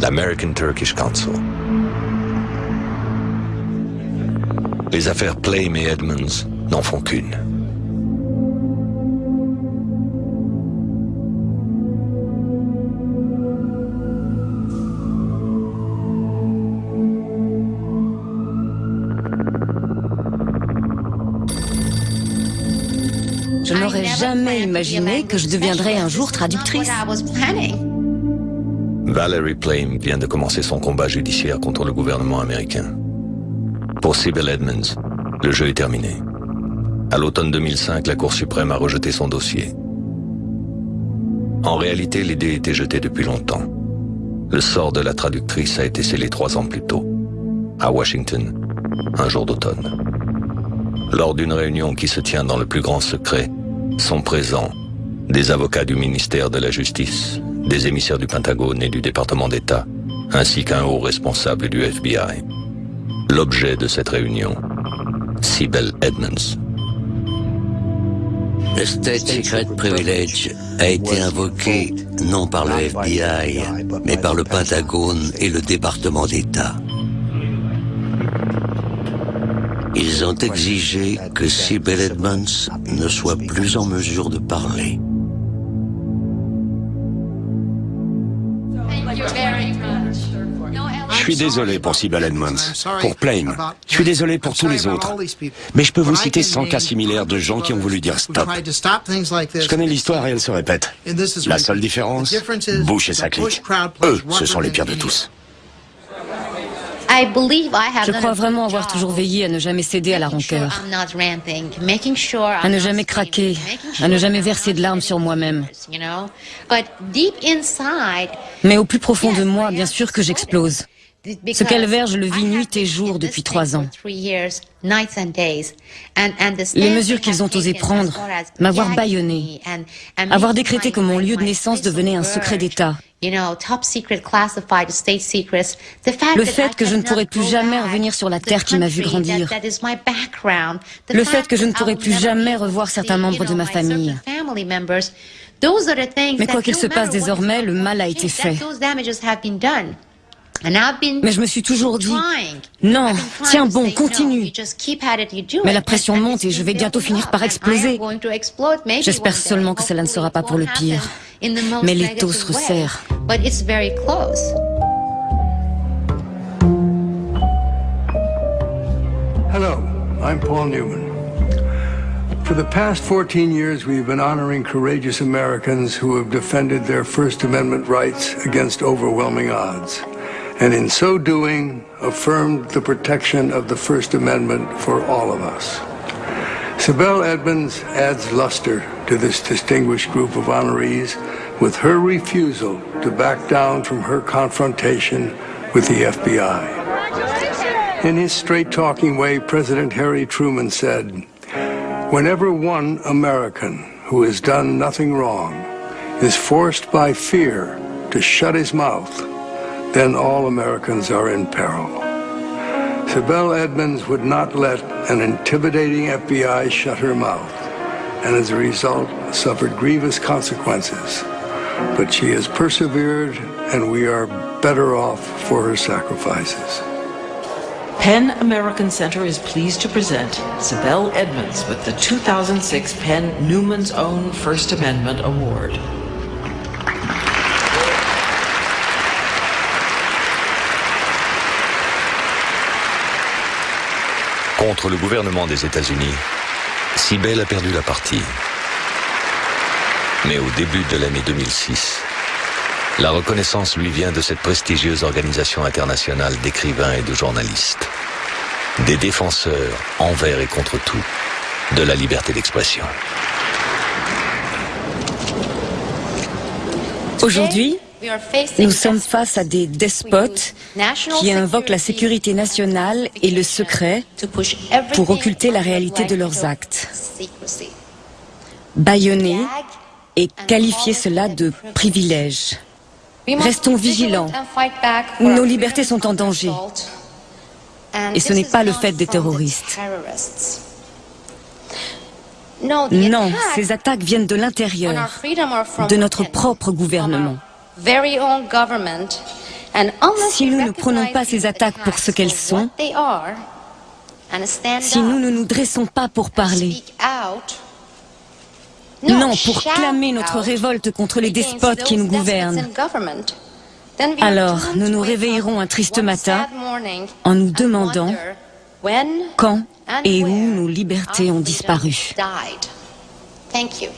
l'American Turkish Council. Les affaires Plame et Edmonds n'en font qu'une.
Je n'aurais jamais imaginé que je deviendrais un jour traductrice.
Valerie Plame vient de commencer son combat judiciaire contre le gouvernement américain. Pour Sibel Edmonds, le jeu est terminé. À l'automne 2005, la Cour suprême a rejeté son dossier. En réalité, les dés étaient jetés depuis longtemps. Le sort de la traductrice a été scellé 3 ans plus tôt, à Washington, un jour d'automne. Lors d'une réunion qui se tient dans le plus grand secret, sont présents des avocats du ministère de la Justice, des émissaires du Pentagone et du département d'État, ainsi qu'un haut responsable du FBI. L'objet de cette réunion, Sibel Edmonds.
Le State Secret Privilege a été invoqué non par le FBI, mais par le Pentagone et le département d'État. Ils ont exigé que Sibel Edmonds ne soit plus en mesure de parler.
Je suis désolé pour Sibel Edmonds, pour Plame. Je suis désolé pour tous les autres. Mais je peux vous citer 100 cas similaires de gens qui ont voulu dire stop. Je connais l'histoire et elle se répète. La seule différence, Bush et sa clique. Eux, ce sont les pires de tous.
Je crois vraiment avoir toujours veillé à ne jamais céder à la rancœur, à ne jamais craquer, à ne jamais verser de larmes sur moi-même. Mais au plus profond de moi, bien sûr que j'explose. Ce calvaire, je le vis nuit et jour depuis 3 ans. Les mesures qu'ils ont osé prendre, m'avoir bâillonné, avoir décrété que mon lieu de naissance devenait un secret d'État. Le fait que je ne pourrais plus jamais revenir sur la terre qui m'a vu grandir. Le fait que je ne pourrais plus jamais revoir certains membres de ma famille. Mais quoi qu'il se passe désormais, le mal a été fait. Mais je me suis toujours dit, non, tiens bon, continue. Mais la pression monte et je vais bientôt finir par exploser. J'espère seulement que cela ne sera pas pour le pire. Mais l'étau se resserre.
Hello, I'm Paul Newman. For the past 14 years, we've been honoring courageous Americans who have defended their First Amendment rights against overwhelming odds, and in so doing, affirmed the protection of the First Amendment for all of us. Sibel Edmonds adds luster to this distinguished group of honorees with her refusal to back down from her confrontation with the FBI. In his straight-talking way, President Harry Truman said, "Whenever one American who has done nothing wrong is forced by fear to shut his mouth, then all Americans are in peril." Sibel Edmonds would not let an intimidating FBI shut her mouth, and as a result suffered grievous consequences. But she has persevered, and we are better off for her sacrifices.
PEN American Center is pleased to present Sibel Edmonds with the 2006 PEN Newman's Own First Amendment Award.
Contre le gouvernement des États-Unis, Sibel a perdu la partie. Mais au début de l'année 2006, la reconnaissance lui vient de cette prestigieuse organisation internationale d'écrivains et de journalistes, des défenseurs envers et contre tout de la liberté d'expression.
Aujourd'hui, nous sommes face à des despotes qui invoquent la sécurité nationale et le secret pour occulter la réalité de leurs actes. Bâillonner et qualifier cela de privilège. Restons vigilants. Nos libertés sont en danger. Et ce n'est pas le fait des terroristes. Non, ces attaques viennent de l'intérieur, de notre propre gouvernement. Si nous ne prenons pas ces attaques pour ce qu'elles sont, si nous ne nous dressons pas pour parler, non, pour clamer notre révolte contre les despotes qui nous gouvernent, alors nous nous réveillerons un triste matin en nous demandant quand et où nos libertés ont disparu.
Thank you.